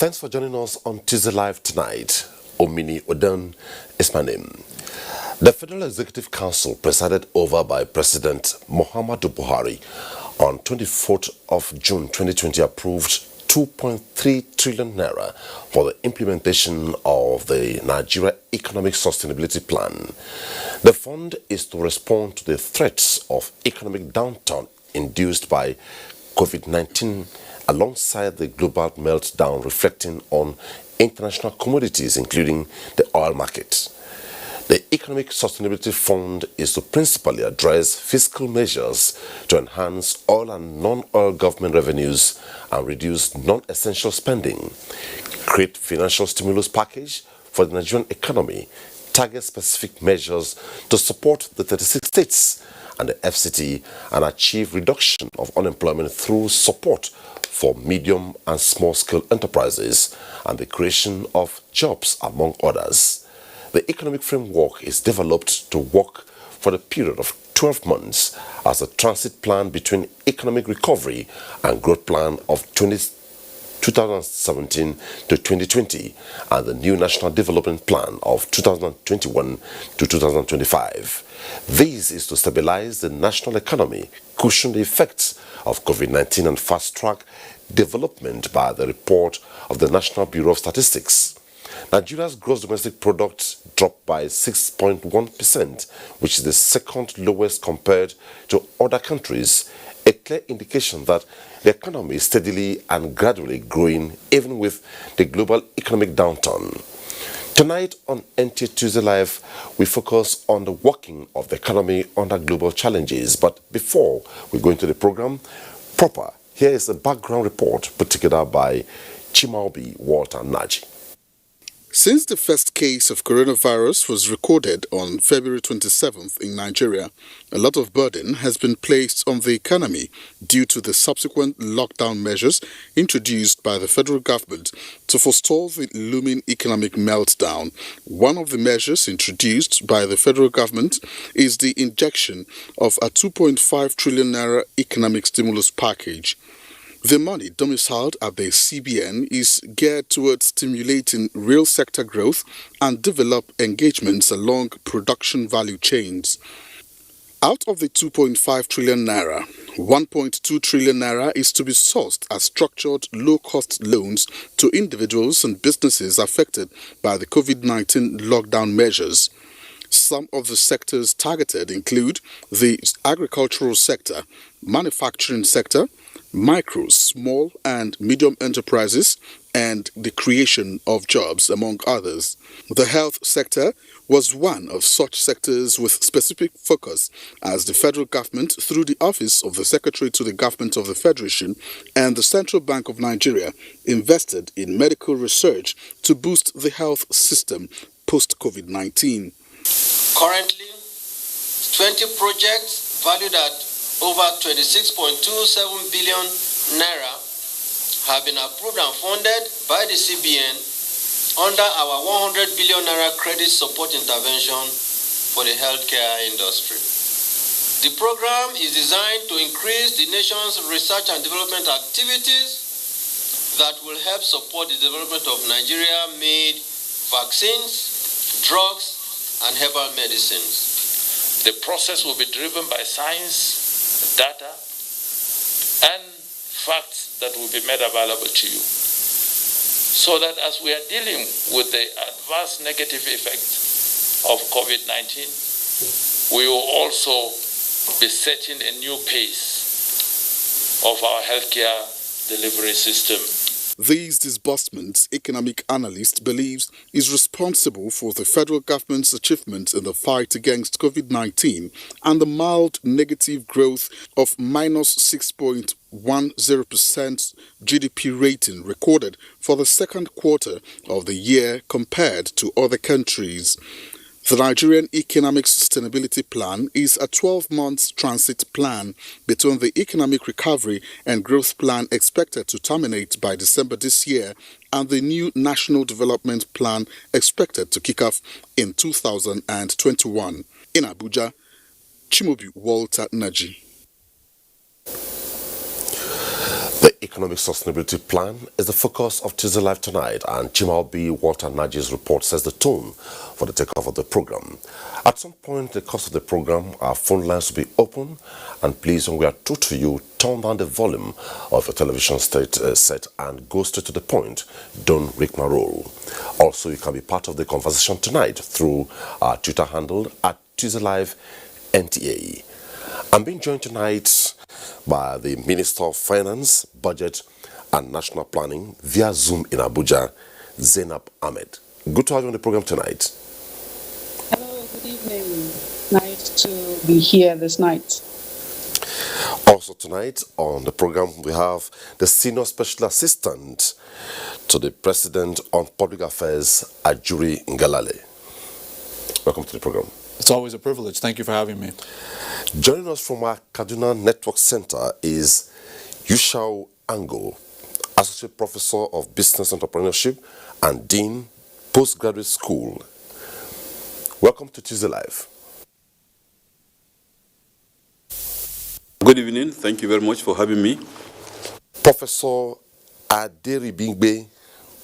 Thanks for joining us on Tuesday Live tonight. Omini Oden is my name. The Federal Executive Council, presided over by President Muhammadu Buhari, on 24th of June 2020 approved 2.3 trillion naira for the implementation of the Nigeria Economic Sustainability Plan. The fund is to respond to the threats of economic downturn induced by COVID-19 alongside the global meltdown reflecting on international commodities, including the oil market. The Economic Sustainability Fund is to principally address fiscal measures to enhance oil and non-oil government revenues and reduce non-essential spending, create financial stimulus package for the Nigerian economy, target specific measures to support the 36 states and the FCT, and achieve reduction of unemployment through support for medium and small-scale enterprises and the creation of jobs, among others. The economic framework is developed to work for the period of 12 months as a transit plan between economic recovery and growth plan of 2017 to 2020 and the new National Development Plan of 2021 to 2025. This is to stabilize the national economy, cushion the effects of COVID-19 and fast-track development by the report of the National Bureau of Statistics. Nigeria's gross domestic product dropped by 6.1%, which is the second lowest compared to other countries, a clear indication that the economy is steadily and gradually growing even with the global economic downturn. Tonight on NT Tuesday Live, we focus on the working of the economy under global challenges. But before we go into the program proper, here is a background report put together by Chimaobi Walter Naji. Since the first case of coronavirus was recorded on February 27th in Nigeria, a lot of burden has been placed on the economy due to the subsequent lockdown measures introduced by the federal government to forestall the looming economic meltdown. One of the measures introduced by the federal government is the injection of a 2.5 trillion naira economic stimulus package. The money domiciled at the CBN is geared towards stimulating real sector growth and develop engagements along production value chains. Out of the 2.5 trillion naira, 1.2 trillion naira is to be sourced as structured low-cost loans to individuals and businesses affected by the COVID-19 lockdown measures. Some of the sectors targeted include the agricultural sector, manufacturing sector, micro, small and medium enterprises, and the creation of jobs, among others. The health sector was one of such sectors with specific focus as the federal government, through the Office of the Secretary to the Government of the Federation and the Central Bank of Nigeria, invested in medical research to boost the health system post-COVID-19. Currently, 20 projects valued at over 26.27 billion naira have been approved and funded by the CBN under our 100 billion naira credit support intervention for the healthcare industry. The program is designed to increase the nation's research and development activities that will help support the development of Nigeria-made vaccines, drugs, and herbal medicines. The process will be driven by science, data, and facts that will be made available to you, so that as we are dealing with the adverse negative effects of COVID-19, we will also be setting a new pace of our healthcare delivery system. These disbursements, economic analyst believes, is responsible for the federal government's achievements in the fight against COVID-19 and the mild negative growth of -6.10% GDP rating recorded for the second quarter of the year compared to other countries. The Nigerian Economic Sustainability Plan is a 12-month transit plan between the Economic Recovery and Growth Plan expected to terminate by December this year and the new National Development Plan expected to kick off in 2021. In Abuja, Chimaobi Walter Naji. The Economic Sustainability Plan is the focus of Tuesday Live tonight, and Chimalbi Walter Naji's report sets the tone for the takeoff of the program. At some point in the course of the program, our phone lines will be open, and please, when we are through to you, turn down the volume of your television set and go straight to the point. Don't rigmarole. Also, you can be part of the conversation tonight through our Twitter handle at Tuesday Live NTA. I'm being joined tonight by the Minister of Finance, Budget and National Planning via Zoom in Abuja, Zainab Ahmed. Good to have you on the program tonight. Hello, good evening. Nice to be here this night. Also tonight on the program we have the Senior Special Assistant to the President on Public Affairs, Ajuri Ngalale. Welcome to the program. It's always a privilege. Thank you for having me. Joining us from our Kaduna Network Center is Yushau Ango, Associate Professor of Business Entrepreneurship and Dean, Postgraduate School. Welcome to Tuesday Live. Good evening. Thank you very much for having me. Professor Aderibingbe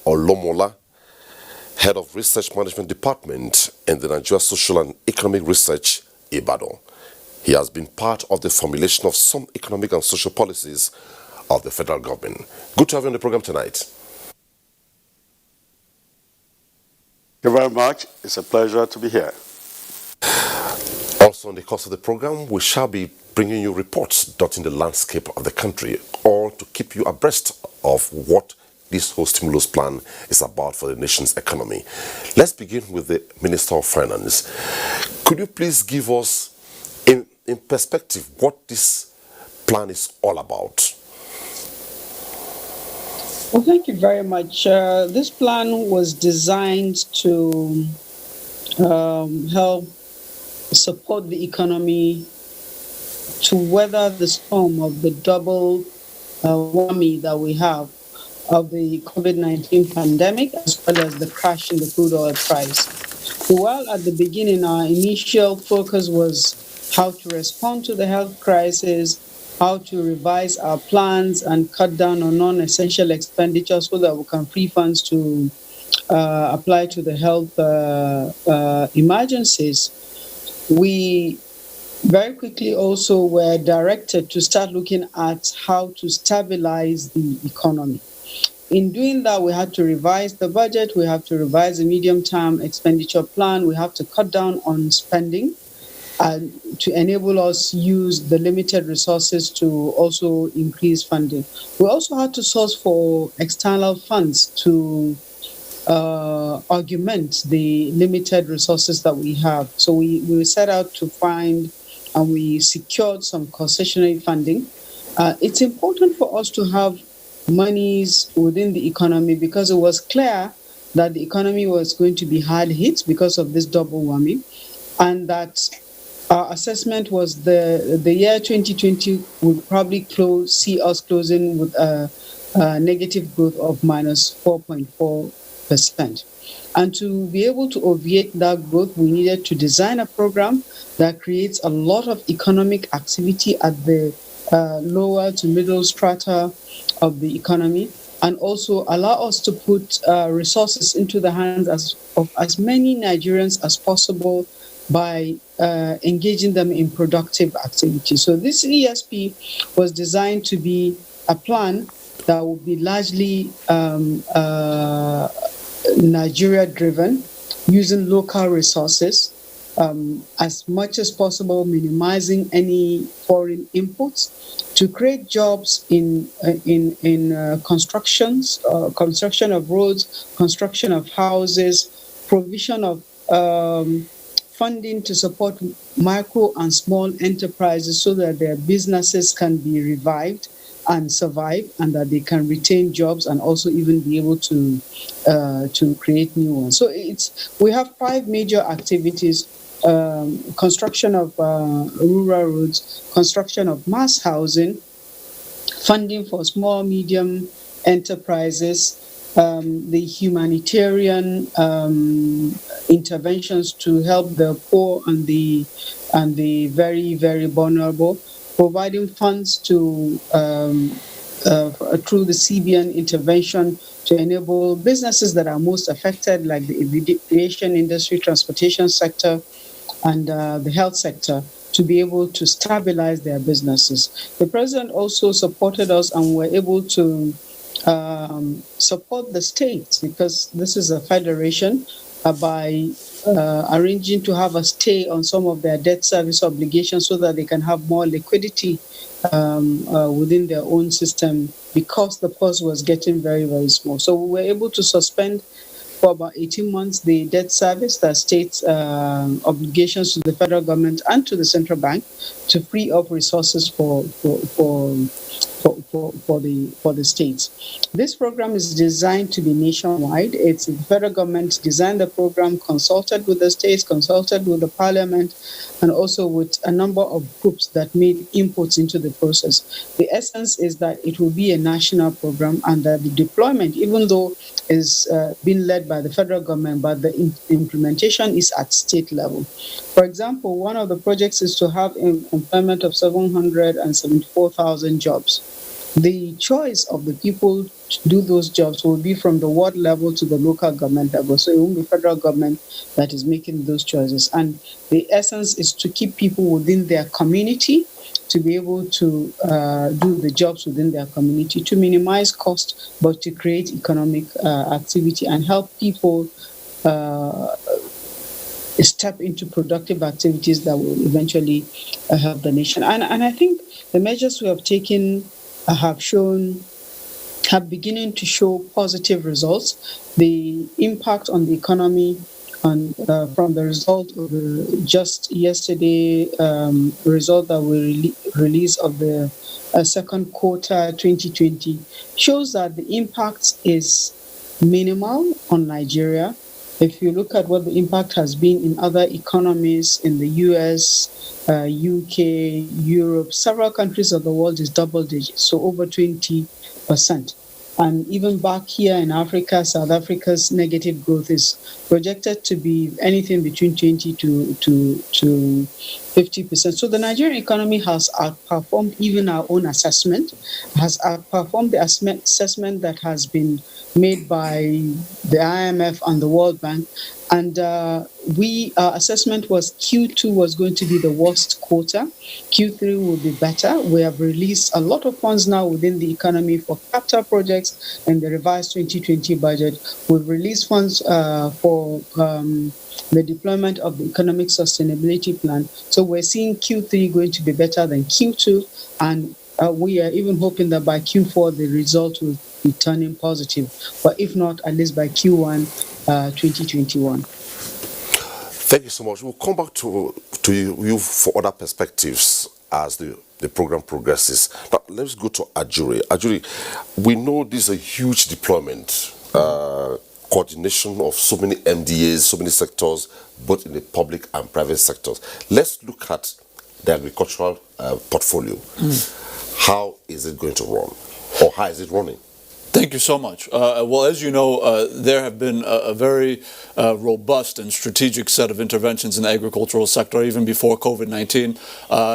Olomola, Head of Research Management Department in the Nigeria Social and Economic Research, Ibadan. He has been part of the formulation of some economic and social policies of the federal government. Good to have you on the program tonight. Thank you very much. It's a pleasure to be here. Also, in the course of the program, we shall be bringing you reports dotting the landscape of the country, all to keep you abreast of what this whole stimulus plan is about for the nation's economy. Let's begin with the Minister of Finance. Could you please give us, in perspective, what this plan is all about? Well, thank you very much. This plan was designed to help support the economy to weather the storm of the double whammy that we have of the COVID-19 pandemic, as well as the crash in the crude oil price. While at the beginning, our initial focus was how to respond to the health crisis, how to revise our plans and cut down on non-essential expenditures so that we can free funds to apply to the health emergencies, we very quickly also were directed to start looking at how to stabilize the economy. In doing that, we had to revise the budget, we have to revise the medium-term expenditure plan, we have to cut down on spending to enable us use the limited resources to also increase funding. We also had to source for external funds to augment the limited resources that we have. So we set out to find and we secured some concessionary funding. It's important for us to have monies within the economy because it was clear that the economy was going to be hard hit because of this double whammy, and that our assessment was the year 2020 would probably see us closing with a negative growth of minus 4.4%. And to be able to obviate that growth, we needed to design a program that creates a lot of economic activity at the lower to middle strata of the economy, and also allow us to put resources into the hands of as many Nigerians as possible by engaging them in productive activities. So this ESP was designed to be a plan that would be largely Nigeria-driven, using local resources, as much as possible, minimizing any foreign inputs, to create jobs in construction of roads, construction of houses, provision of funding to support micro and small enterprises so that their businesses can be revived and survive, and that they can retain jobs and also even be able to create new ones. So we have 5 major activities: construction of rural roads, construction of mass housing, funding for small, medium enterprises, the humanitarian interventions to help the poor and the very, very vulnerable, providing funds to through the CBN intervention to enable businesses that are most affected, like the aviation industry, transportation sector, and the health sector, to be able to stabilize their businesses. The president also supported us, and were able to support the states, because this is a federation, by arranging to have a stay on some of their debt service obligations so that they can have more liquidity within their own system, because the purse was getting very, very small. So we were able to suspend for about 18 months the debt service, that states obligations to the federal government and to the central bank, to free up resources for the states. This program is designed to be nationwide. It's the federal government designed the program, consulted with the states, consulted with the parliament, and also with a number of groups that made inputs into the process. The essence is that it will be a national program, and that the deployment, even though is being led by the federal government, but the implementation is at state level. For example, one of the projects is to have employment of 774,000 jobs. The choice of the people to do those jobs will be from the ward level to the local government level. So it won't be federal government that is making those choices. And the essence is to keep people within their community, to be able to do the jobs within their community, to minimize cost, but to create economic activity and help people step into productive activities that will eventually help the nation. And I think the measures we have taken have beginning to show positive results. The impact on the economy from the result of the just yesterday result that we released of the second quarter 2020 shows that the impact is minimal on Nigeria. If you look at what the impact has been in other economies in the US, UK, Europe, several countries of the world, is double digits, so over 20%. And even back here in Africa, South Africa's negative growth is projected to be anything between 20 to 50%. So the Nigerian economy has outperformed even our own assessment, has outperformed the assessment that has been made by the IMF and the World Bank. And our assessment was Q2 was going to be the worst quarter. Q3 will be better. We have released a lot of funds now within the economy for capital projects in the revised 2020 budget. We've released funds for the deployment of the economic sustainability plan. So we're seeing Q3 going to be better than Q2, and we are even hoping that by Q4 the result will be turning positive, but if not, at least by Q1 2021. Thank you so much. We'll come back to you for other perspectives as the program progresses. Now, let's go to Ajuri. Ajuri, we know this is a huge deployment, coordination of so many MDAs, so many sectors, both in the public and private sectors. Let's look at the agricultural portfolio. How is it going to run, or how is it running? Thank you so much. Well, as you know, there have been a very robust and strategic set of interventions in the agricultural sector even before COVID-19.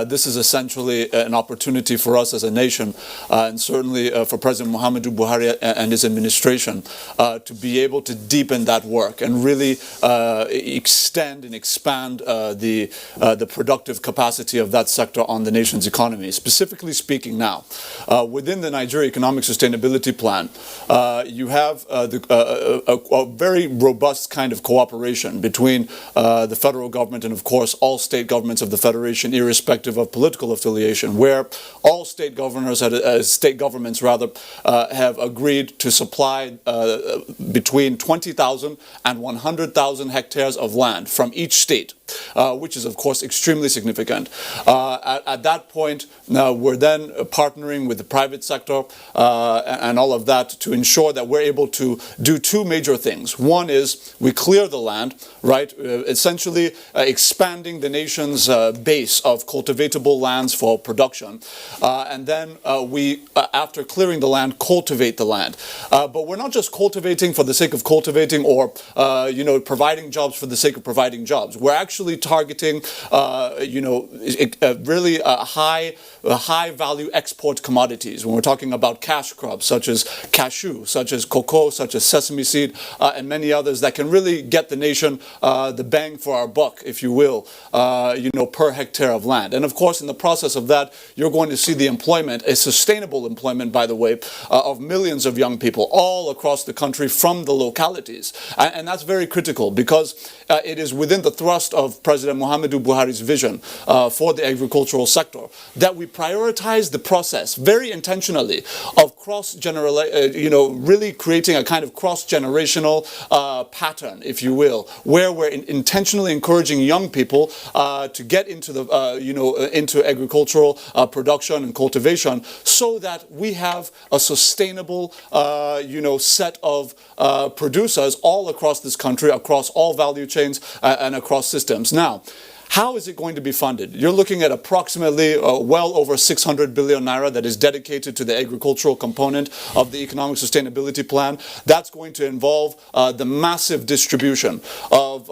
This is essentially an opportunity for us as a nation, and certainly for President Muhammadu Buhari and his administration, to be able to deepen that work and really extend and expand the productive capacity of that sector on the nation's economy. Specifically speaking now, within the Nigeria Economic Sustainability Plan, you have a very robust kind of cooperation between the federal government and, of course, all state governments of the federation, irrespective of political affiliation, where all state governments have agreed to supply between 20,000 and 100,000 hectares of land from each state, which is, of course, extremely significant. At that point, we're then partnering with the private sector and all of that to ensure that we're able to do two major things. One is we clear the land, right? Essentially expanding the nation's base of cultivatable lands for production. And then we, after clearing the land, cultivate the land. But we're not just cultivating for the sake of cultivating or, providing jobs for the sake of providing jobs. We're actually targeting, really high value export commodities. When we're talking about cash crops such as cashew, such as cocoa, such as sesame seed, and many others that can really get the nation the bang for our buck, if you will, per hectare of land. And of course, in the process of that, you're going to see the employment, a sustainable employment, by the way, of millions of young people all across the country from the localities. And that's very critical because it is within the thrust of President Muhammadu Buhari's vision for the agricultural sector that we prioritize the process very intentionally of really creating a kind of cross-generational pattern, if you will, where we're intentionally encouraging young people to get into into agricultural production and cultivation, so that we have a sustainable, set of producers all across this country, across all value chains and across systems. Now, how is it going to be funded? You're looking at approximately well over 600 billion naira that is dedicated to the agricultural component of the economic sustainability plan. That's going to involve the massive distribution of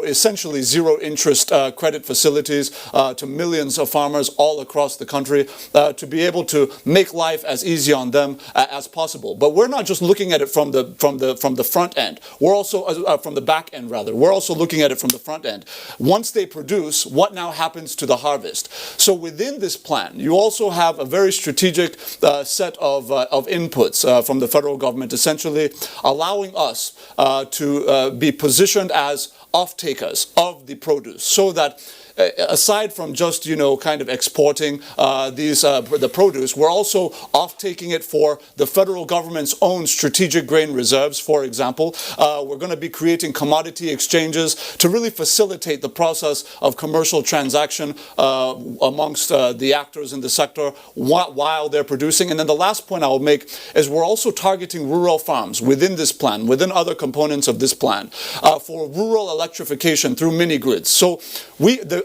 essentially zero interest credit facilities to millions of farmers all across the country to be able to make life as easy on them as possible. But we're not just looking at it from the front end. We're also from the back end rather. We're also looking at it from the front end. Once they produce, what now happens to the harvest? So within this plan, you also have a very strategic set of inputs from the federal government, essentially allowing us to be positioned as off-takers of the produce, so that aside from just kind of exporting the produce, we're also off-taking it for the federal government's own strategic grain reserves. For example, we're going to be creating commodity exchanges to really facilitate the process of commercial transaction amongst the actors in the sector while they're producing. And then the last point I will make is we're also targeting rural farms within this plan, within other components of this plan, for rural electrification through mini-grids. So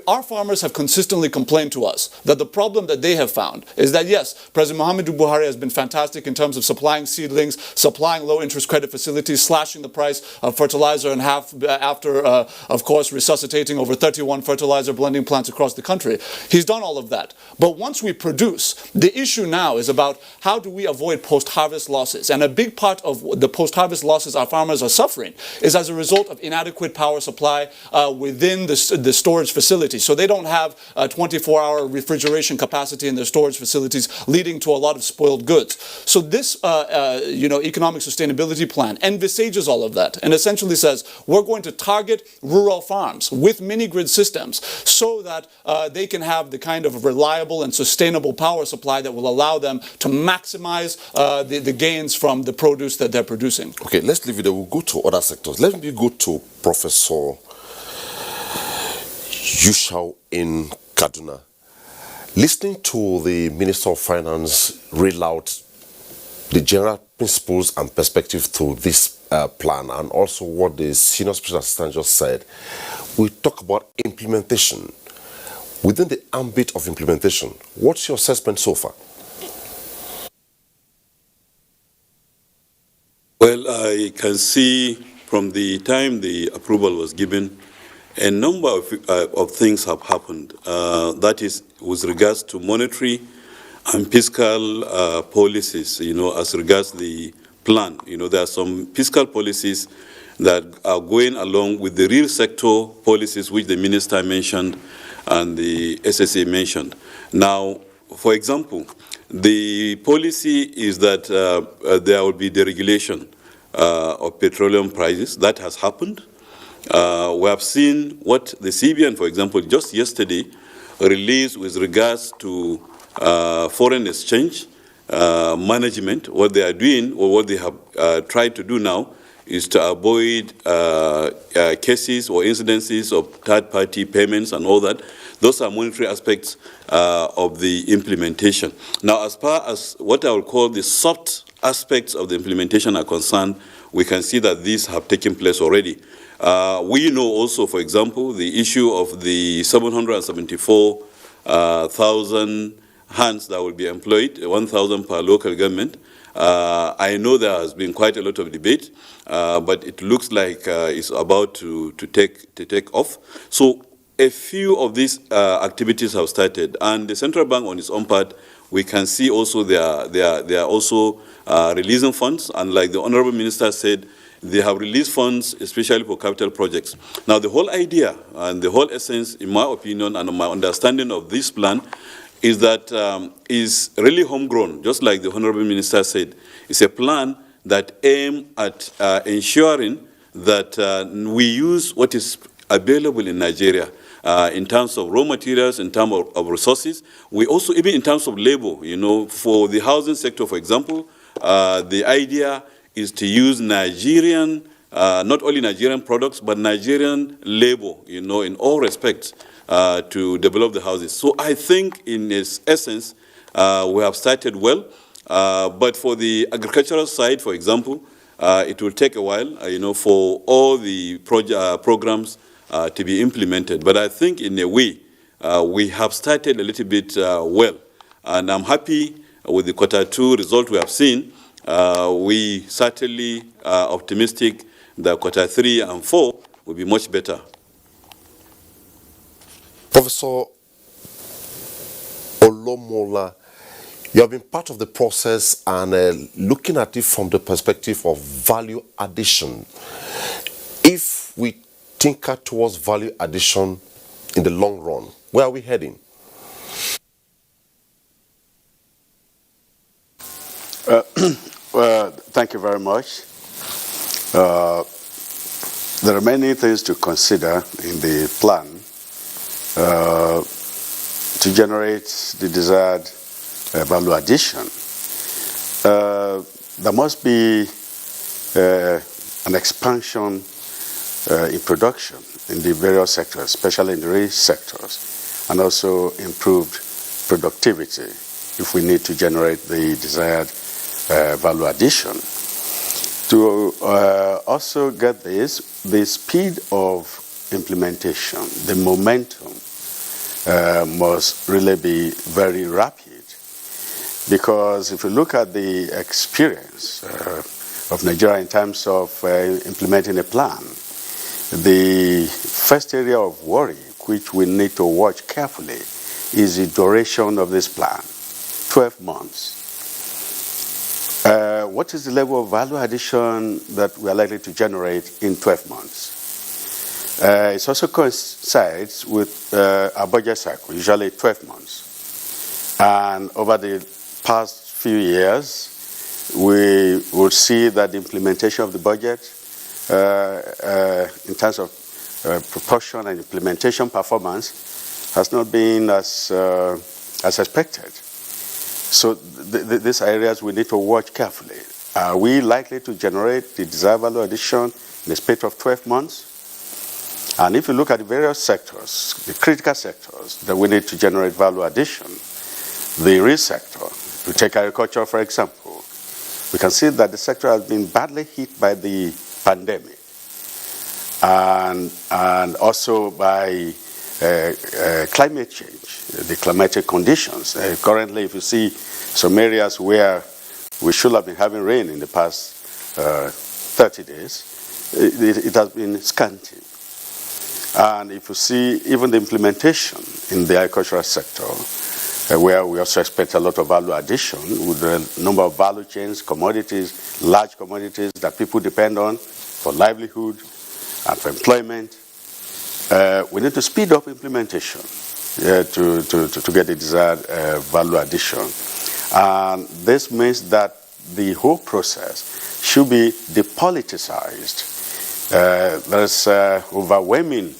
our farmers have consistently complained to us that the problem that they have found is that, yes, President Muhammadu Buhari has been fantastic in terms of supplying seedlings, supplying low-interest credit facilities, slashing the price of fertilizer in half after, of course, resuscitating over 31 fertilizer blending plants across the country. He's done all of that. But once we produce, the issue now is about how do we avoid post-harvest losses. And a big part of the post-harvest losses our farmers are suffering is as a result of inadequate power supply within the storage facilities. So they don't have 24-hour refrigeration capacity in their storage facilities, leading to a lot of spoiled goods. So this, economic sustainability plan envisages all of that and essentially says we're going to target rural farms with mini-grid systems so that they can have the kind of reliable and sustainable power supply that will allow them to maximize the gains from the produce that they're producing. Okay, let's leave it there. We'll go to other sectors. Let me go to Professor Yushau in Kaduna. Listening to the Minister of Finance read out the general principles and perspective to this plan, and also what the Senior Special Assistant just said, we talk about implementation. Within the ambit of implementation, what's your assessment so far? Well, I can see from the time the approval was given, a number of things have happened. That is with regards to monetary and fiscal policies, as regards the plan. There are some fiscal policies that are going along with the real sector policies which the minister mentioned and the SSA mentioned. Now, for example, the policy is that there will be deregulation of petroleum prices. That has happened. We have seen what the CBN, for example, just yesterday released with regards to foreign exchange management. What they are doing, or what they have tried to do now, is to avoid cases or incidences of third-party payments and all that. Those are monetary aspects of the implementation. Now, as far as what I would call the soft aspects of the implementation are concerned, we can see that these have taken place already. We know also, for example, the issue of the 774,000 hands that will be employed, 1,000 per local government, I know there has been quite a lot of debate, but it looks like it's about to take off. So a few of these activities have started, and the central bank on its own part, we can see also they are also releasing funds, and like the Honorable Minister said, they have released funds especially for capital projects. Now the whole idea and the whole essence, in my opinion and my understanding of this plan, is that is really homegrown, just like the Honorable Minister said. It's a plan that aims at ensuring that we use what is available in Nigeria in terms of raw materials, in terms of resources. We also, even in terms of labor, you know, for the housing sector, for example, the idea is to use Nigerian, not only Nigerian products, but Nigerian labor, you know, in all respects, to develop the houses. So I think in its essence, we have started well, but for the agricultural side, for example, it will take a while, you know, for all the programs to be implemented. But I think in a way, we have started a little bit well. And I'm happy with the Q2 result we have seen. We certainly are optimistic that Q3 and 4 will be much better. Professor Olomola, you have been part of the process and looking at it from the perspective of value addition. If we tinker towards value addition in the long run, where are we heading? Well, thank you very much. There are many things to consider in the plan to generate the desired value addition. There must be an expansion in production in the various sectors, especially in the rich sectors, and also improved productivity if we need to generate the desired value addition. To also get this, the speed of implementation, the momentum must really be very rapid, because if you look at the experience of Nigeria in terms of implementing a plan, the first area of worry which we need to watch carefully is the duration of this plan, 12 months. What is the level of value addition that we are likely to generate in 12 months? It also coincides with our budget cycle, usually 12 months. And over the past few years, we would see that the implementation of the budget in terms of proportion and implementation performance has not been as expected. So these areas we need to watch carefully. Are we likely to generate the desired value addition in a space of 12 months? And if you look at the various sectors, the critical sectors that we need to generate value addition, the rich sector, if you take agriculture for example, we can see that the sector has been badly hit by the pandemic and also by climate change, the climatic conditions. Currently, if you see some areas where we should have been having rain in the past 30 days, it has been scanty. And if you see even the implementation in the agricultural sector, where we also expect a lot of value addition with the number of value chains, commodities, large commodities that people depend on for livelihood and for employment, we need to speed up implementation to get the desired value addition. And this means that the whole process should be depoliticized. There's overwhelming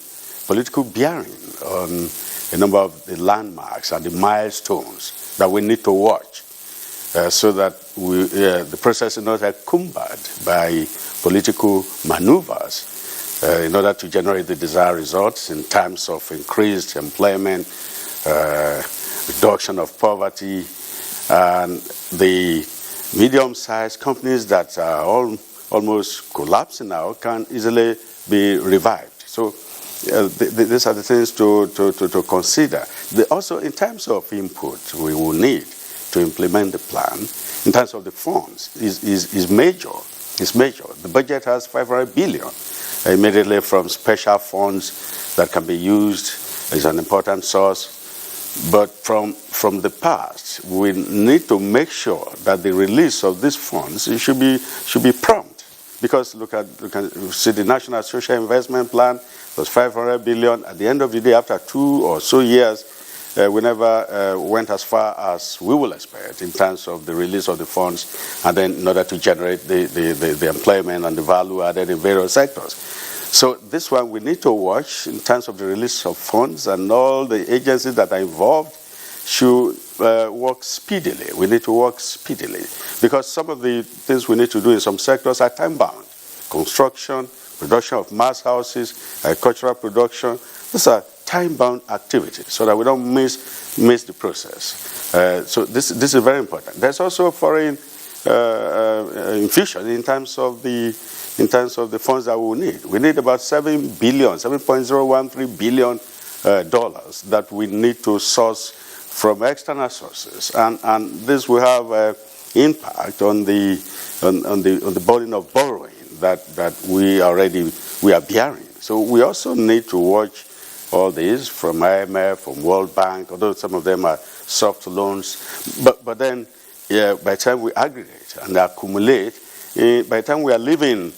political bearing on a number of the landmarks and the milestones that we need to watch so that the process is not encumbered by political maneuvers in order to generate the desired results in terms of increased employment, reduction of poverty, and the medium-sized companies that are almost collapsing now can easily be revived. So these are the things to consider. Also, in terms of input, we will need to implement the plan in terms of the funds is major. It's major. The budget has 500 billion immediately from special funds that can be used as an important source. But from the past, we need to make sure that the release of these funds should be prompt. Because look at see the National Social Investment Plan was 500 billion. At the end of the day, after 2 or so years, we never went as far as we will expect in terms of the release of the funds, and then in order to generate the employment and the value added in various sectors. So this one we need to watch in terms of the release of funds, and all the agencies that are involved should work speedily. We need to work speedily because some of the things we need to do in some sectors are time-bound. Construction, production of mass houses, agricultural production, these are time-bound activities so that we don't miss the process. So this is very important. There's also foreign infusion in terms of the funds that we will need. We need about $7.013 billion dollars that we need to source from external sources, and this will have impact on the burden of borrowing that we are bearing. So we also need to watch all these from IMF, from World Bank, although some of them are soft loans, but then by the time we aggregate and accumulate, by the time we are leaving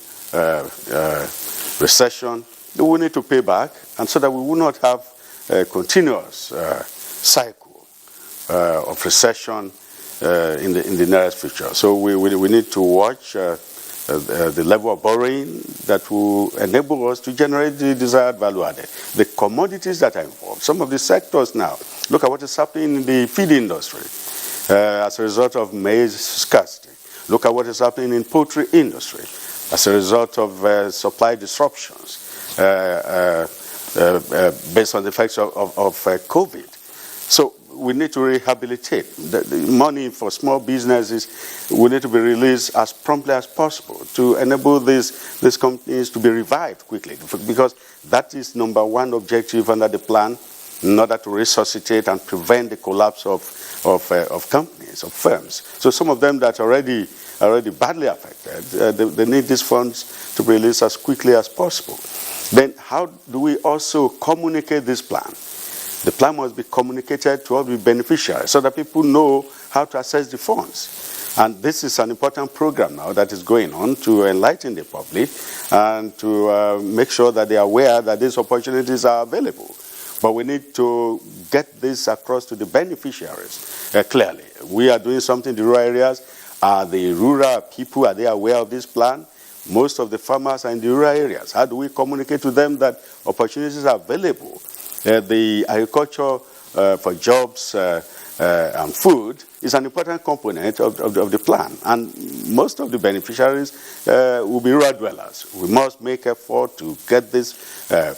recession, we need to pay back, and so that we will not have a continuous cycle of recession in the nearest future. So we need to watch the level of borrowing that will enable us to generate the desired value added. The commodities that are involved, some of the sectors now, look at what is happening in the feed industry as a result of maize scarcity. Look at what is happening in poultry industry as a result of supply disruptions based on the effects of COVID. So we need to rehabilitate. The money for small businesses will need to be released as promptly as possible to enable these companies to be revived quickly, because that is number one objective under the plan, in order to resuscitate and prevent the collapse of companies, of firms. So some of them that are already badly affected, they need these funds to be released as quickly as possible. Then how do we also communicate this plan? The plan must be communicated to all the beneficiaries so that people know how to access the funds. And this is an important program now that is going on to enlighten the public and to make sure that they are aware that these opportunities are available. But we need to get this across to the beneficiaries clearly. We are doing something in the rural areas. Are the rural people, are they aware of this plan? Most of the farmers are in the rural areas. How do we communicate to them that opportunities are available? The agriculture for jobs and food is an important component of the plan. And most of the beneficiaries will be rural dwellers. We must make effort to get this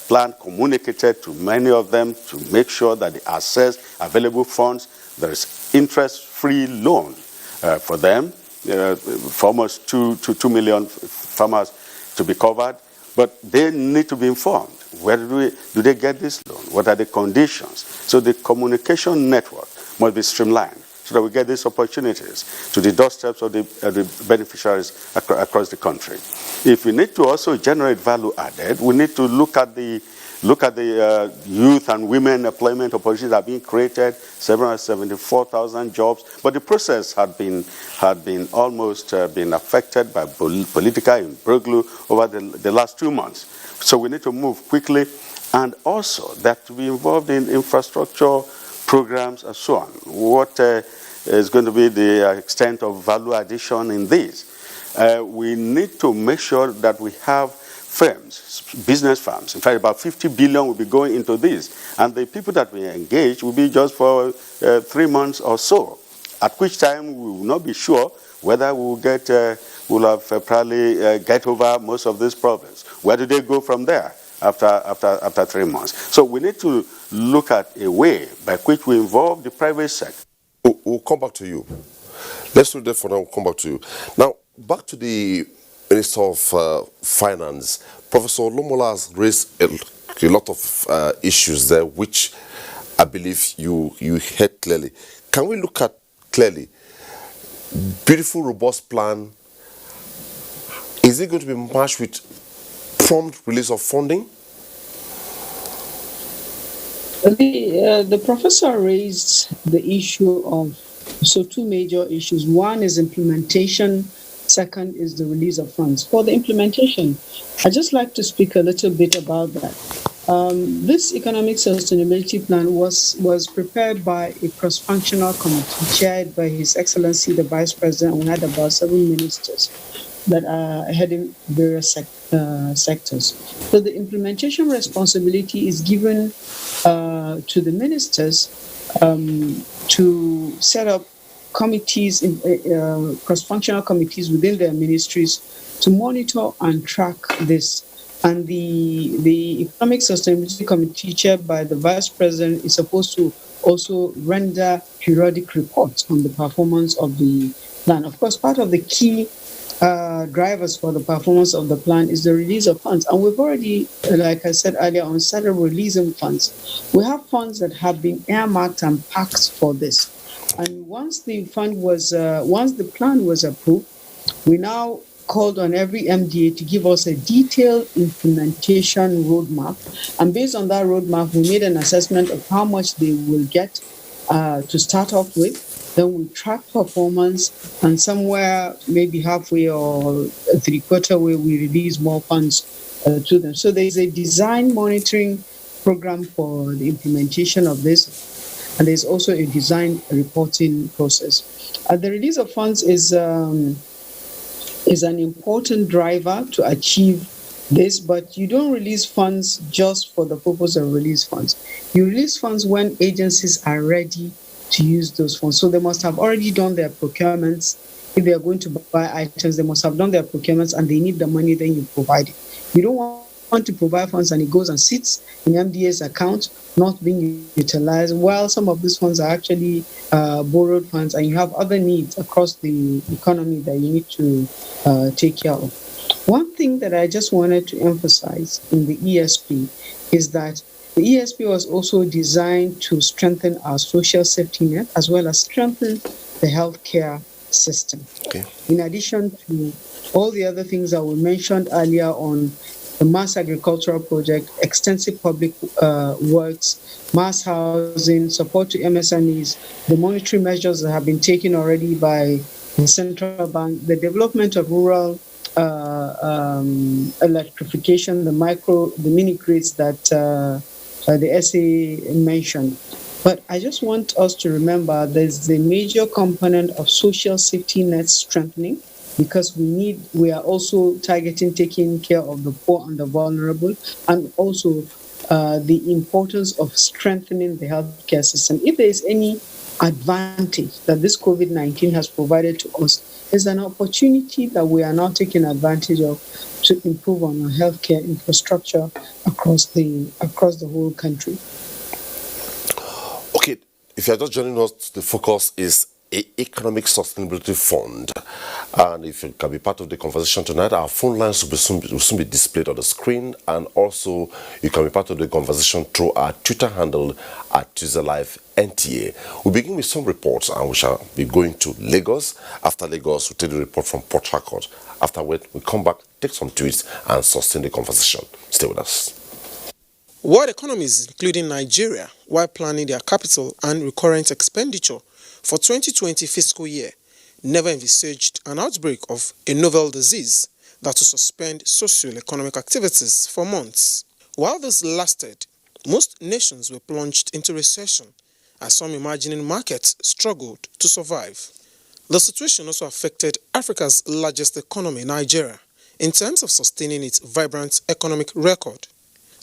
plan communicated to many of them to make sure that they access available funds. There is interest-free loan for them, for almost 2 million farmers to be covered. But they need to be informed. Where do they get this loan? What are the conditions? So the communication network must be streamlined so that we get these opportunities to the doorsteps of the beneficiaries across the country. If we need to also generate value added, we need to look at the youth and women employment opportunities that are being created, 774,000 jobs. But the process had been almost been affected by political imbroglio over the last 2 months. So we need to move quickly, and also that to be involved in infrastructure programs and so on. What is going to be the extent of value addition in this? We need to make sure that we have firms, business firms. In fact, about 50 billion will be going into this. And the people that we engage will be just for 3 months or so, at which time we will not be sure whether we will we'll have probably get over most of these problems. Where do they go from there after 3 months? So we need to look at a way by which we involve the private sector. We'll come back to you. Let's do that for now. We'll come back to you. Now, back to the Minister of Finance. Professor Lomola has raised a lot of issues there, which I believe you heard clearly. Can we look at clearly. Beautiful, robust plan. Is it going to be matched with prompt release of funding? The professor raised the issue of two major issues. One is implementation. Second is the release of funds. For the implementation, I'd just like to speak a little bit about that. This economic sustainability plan was prepared by a cross-functional committee chaired by His Excellency the Vice President. We had about 7 ministers that are heading various sectors. So the implementation responsibility is given to the ministers to set up committees, cross-functional committees within their ministries to monitor and track this. And the Economic Sustainability Committee chaired by the Vice President is supposed to also render periodic reports on the performance of the plan. Of course, part of the key drivers for the performance of the plan is the release of funds. And we've already, like I said earlier, on started releasing funds. We have funds that have been earmarked and packed for this. And once the plan was approved, we now called on every MDA to give us a detailed implementation roadmap. And based on that roadmap, we made an assessment of how much they will get to start off with. Then we track performance, and somewhere maybe halfway or a three-quarter way, we release more funds to them. So there's a design monitoring program for the implementation of this, and there's also a design reporting process. The release of funds is an important driver to achieve this, but you don't release funds just for the purpose of release funds. You release funds when agencies are ready to use those funds. So they must have already done their procurements. If they are going to buy items, they must have done their procurements and they need the money, then you provide it. You don't want to provide funds and it goes and sits in MDA's account, not being utilized, while some of these funds are actually borrowed funds, and you have other needs across the economy that you need to take care of. One thing that I just wanted to emphasize in the ESP is that the ESP was also designed to strengthen our social safety net as well as strengthen the healthcare system. Okay. In addition to all the other things that were mentioned earlier on the mass agricultural project, extensive public works, mass housing, support to MSMEs, the monetary measures that have been taken already by the central bank, the development of rural electrification, the mini grids that the SA mentioned. But I just want us to remember there's the major component of social safety net strengthening, because we are also targeting taking care of the poor and the vulnerable, and also the importance of strengthening the healthcare system. If there is any advantage that this COVID-19 has provided to us, is an opportunity that we are now taking advantage of to improve on our healthcare infrastructure across the whole country. Okay, if you're just joining us, the focus is an Economic Sustainability Fund. And if you can be part of the conversation tonight, our phone lines will soon be displayed on the screen. And also, you can be part of the conversation through our Twitter handle at TuesdayLiveNTA. We'll begin with some reports, and we shall be going to Lagos. After Lagos, we'll take the report from Port Harcourt. Afterward, we come back, take some tweets, and sustain the conversation. Stay with us. World economies, including Nigeria, while planning their capital and recurrent expenditure for 2020 fiscal year, never envisaged an outbreak of a novel disease that will suspend socio-economic activities for months. While this lasted, most nations were plunged into recession as some emerging markets struggled to survive. The situation also affected Africa's largest economy, Nigeria, in terms of sustaining its vibrant economic record.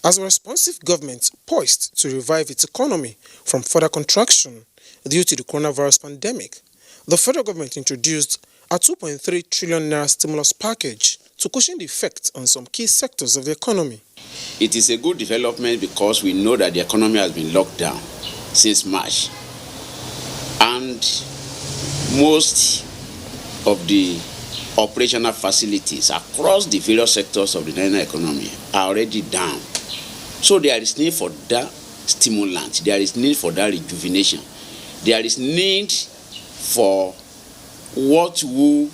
As a responsive government poised to revive its economy from further contraction due to the coronavirus pandemic, the federal government introduced a 2.3 trillion naira stimulus package to cushion the effect on some key sectors of the economy. It is a good development because we know that the economy has been locked down since March, and most of the operational facilities across the various sectors of the Nigerian economy are already down. So there is need for that stimulant, there is need for that rejuvenation, there is need for what will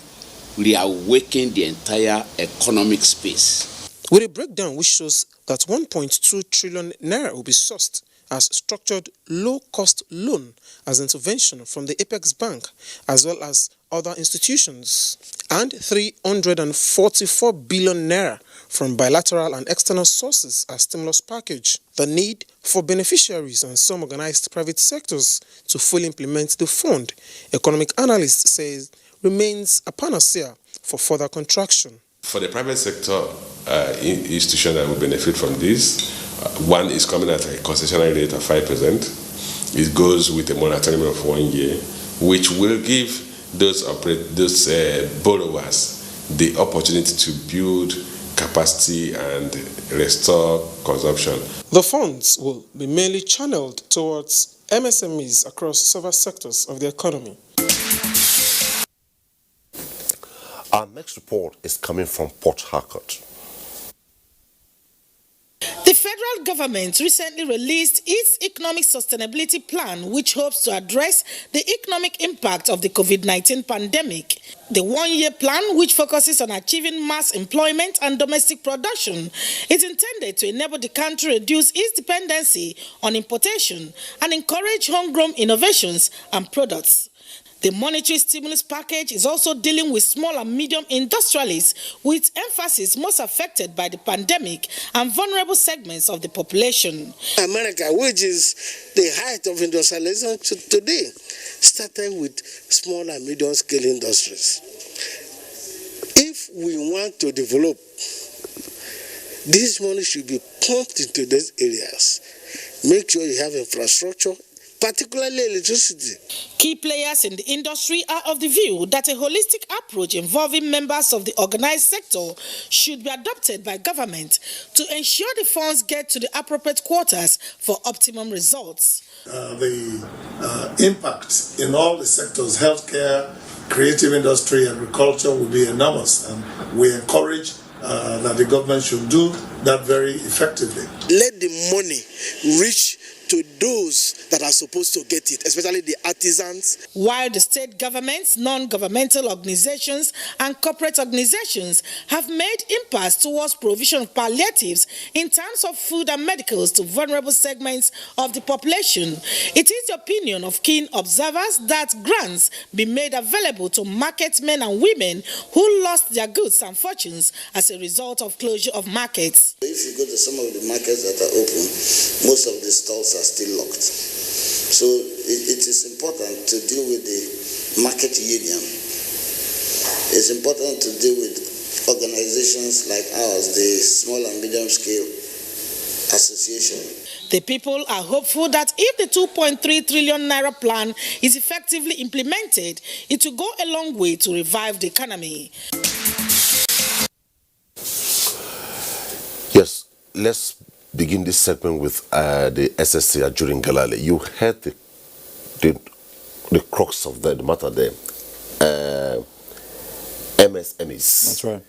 reawaken the entire economic space. With a breakdown which shows that 1.2 trillion naira will be sourced as structured low-cost loan as intervention from the Apex Bank as well as other institutions, and 344 billion naira from bilateral and external sources as stimulus package. The need for beneficiaries and some organized private sectors to fully implement the fund, economic analysts say, remains a panacea for further contraction. For the private sector institution that will benefit from this, one is coming at a concessionary rate of 5%. It goes with a moratorium of 1 year, which will give those borrowers the opportunity to build capacity and restore consumption. The funds will be mainly channeled towards MSMEs across several sectors of the economy. Our next report is coming from Port Harcourt. The federal government recently released its economic sustainability plan, which hopes to address the economic impact of the COVID-19 pandemic. The one-year plan, which focuses on achieving mass employment and domestic production, is intended to enable the country reduce its dependency on importation and encourage homegrown innovations and products. The monetary stimulus package is also dealing with small and medium industrialists, with emphasis most affected by the pandemic and vulnerable segments of the population. America, which is the height of industrialization today, started with small and medium scale industries. If we want to develop, this money should be pumped into these areas. Make sure you have infrastructure, particularly electricity. Key players in the industry are of the view that a holistic approach involving members of the organized sector should be adopted by government to ensure the funds get to the appropriate quarters for optimum results. The impact in all the sectors, healthcare, creative industry, agriculture, will be enormous, and we encourage that the government should do that very effectively. Let the money reach to those that are supposed to get it, especially the artisans. While the state governments, non-governmental organizations, and corporate organizations have made impasse towards provision of palliatives in terms of food and medicals to vulnerable segments of the population, it is the opinion of keen observers that grants be made available to market men and women who lost their goods and fortunes as a result of closure of markets. If you go to some of the markets that are open, most of the stalls are still locked. So it is important to deal with the market union. It's important to deal with organizations like ours, the Small and Medium Scale Association. The people are hopeful that if the 2.3 trillion naira plan is effectively implemented, it will go a long way to revive the economy. Yes, let's begin this segment with the SSC during Galale. You heard the crux of the matter there. MSMEs. That's right.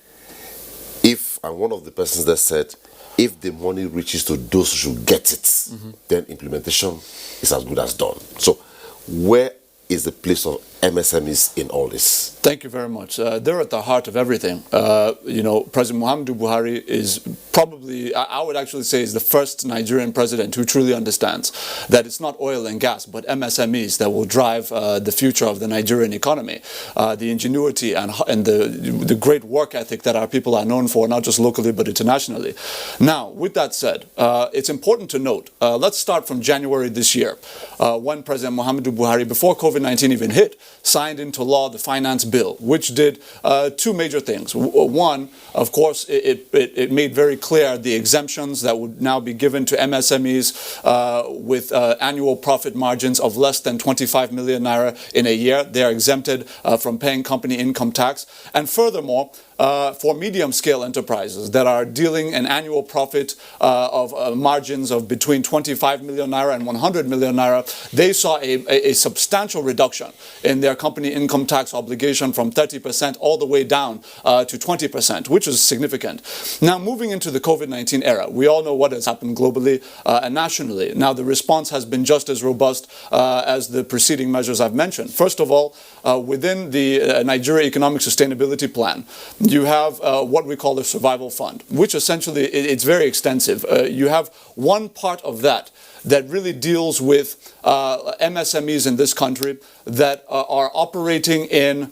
And one of the persons that said, if the money reaches to those who get it, then implementation is as good as done. So where is the place of MSMEs in all this? Thank you very much. They're at the heart of everything. President Muhammadu Buhari is probably, I would actually say, is the first Nigerian president who truly understands that it's not oil and gas, but MSMEs that will drive the future of the Nigerian economy. The ingenuity and the great work ethic that our people are known for, not just locally, but internationally. Now, with that said, it's important to note, let's start from January this year, when President Muhammadu Buhari, before COVID-19 even hit, signed into law the finance bill, which did two major things. One, of course, it made very clear the exemptions that would now be given to MSMEs with annual profit margins of less than 25 million naira in a year. They are exempted from paying company income tax. And furthermore, for medium-scale enterprises that are dealing an annual profit of margins of between 25 million naira and 100 million naira, they saw a substantial reduction in their company income tax obligation from 30% all the way down to 20%, which is significant. Now, moving into the COVID-19 era, we all know what has happened globally and nationally. Now, the response has been just as robust as the preceding measures I've mentioned. First of all, within the Nigeria Economic Sustainability Plan, you have what we call the Survival Fund, which essentially, it's very extensive. You have one part of that really deals with MSMEs in this country that are operating in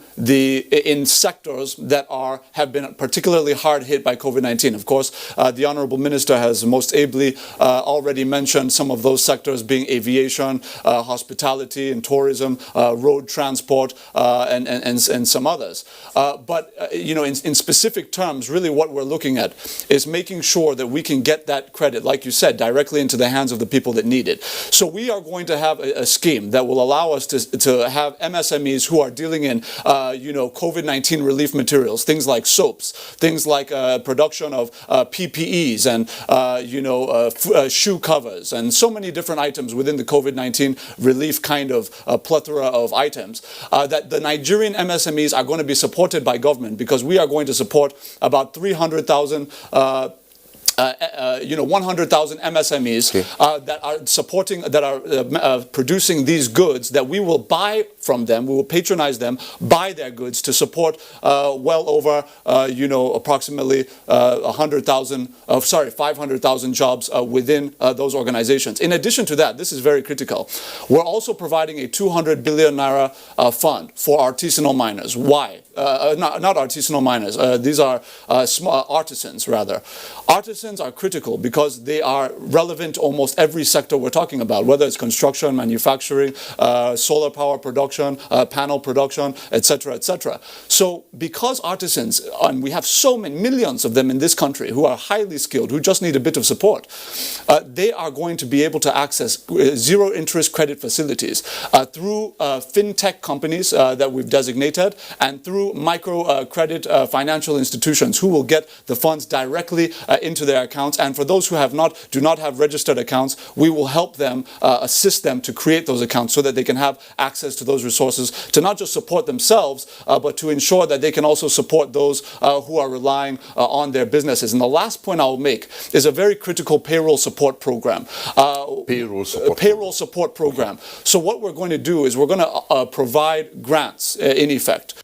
sectors that have been particularly hard hit by COVID-19. Of course, the Honorable Minister has most ably already mentioned some of those sectors being aviation, hospitality and tourism, road transport, and some others. But in specific terms, really what we're looking at is making sure that we can get that credit, like you said, directly into the hands of the people that need it. So we are going to have a scheme that will allow us to have MSMEs who are dealing in, COVID-19 relief materials, things like soaps, things like production of PPEs and, shoe covers, and so many different items within the COVID-19 relief kind of plethora of items, that the Nigerian MSMEs are going to be supported by government, because we are going to support about 300,000 100,000 MSMEs that are producing these goods that we will buy from them. We will patronize them, buy their goods to support well over approximately 500,000 jobs within those organizations. In addition to that, this is very critical. We're also providing a 200 billion naira fund for artisanal miners. Why? Not artisanal miners. These are small artisans, rather. Artisans are critical because they are relevant to almost every sector we're talking about, whether it's construction, manufacturing, solar power production, panel production, etc., etc. So because artisans, and we have so many millions of them in this country who are highly skilled, who just need a bit of support, they are going to be able to access zero interest credit facilities through fintech companies that we've designated, and through micro credit financial institutions who will get the funds directly into their accounts. And for those who do not have registered accounts, we will help them, assist them to create those accounts so that they can have access to those resources to not just support themselves, but to ensure that they can also support those who are relying on their businesses. And the last point I'll make is a very critical payroll support program. Payroll support program. So what we're going to do is we're going to provide grants, in effect,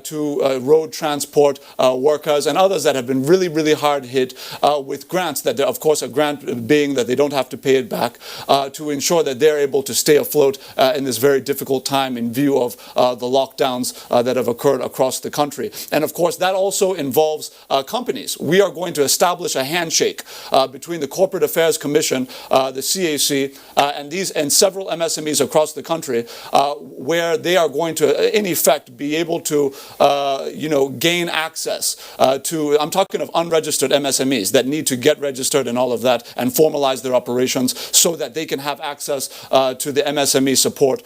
to road transport workers and others that have been really, really hard hit with grants that, of course, a grant being that they don't have to pay it back, to ensure that they're able to stay afloat in this very difficult time in view of the lockdowns that have occurred across the country. And of course, that also involves companies. We are going to establish a handshake between the Corporate Affairs Commission, the CAC, and several MSMEs across the country, where they are going to, in effect, be able to, gain access to, I'm talking of unregistered MSMEs that need to get registered and all of that and formalize their operations so that they can have access to the MSME support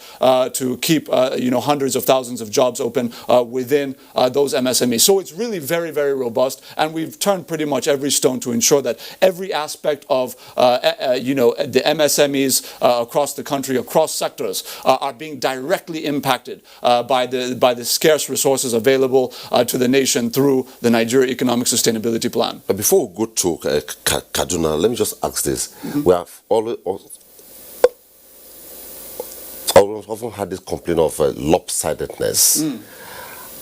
to keep, hundreds of thousands of jobs open within those MSMEs. So it's really very, very robust, and we've turned pretty much every stone to ensure that every aspect of, the MSMEs across the country, across sectors, are being directly impacted by the scarce resources available to the nation through the Nigeria Economic Sustainability Plan. But before we go to Kaduna, let me just ask this. Mm-hmm. We have always often had this complaint of lopsidedness. Mm.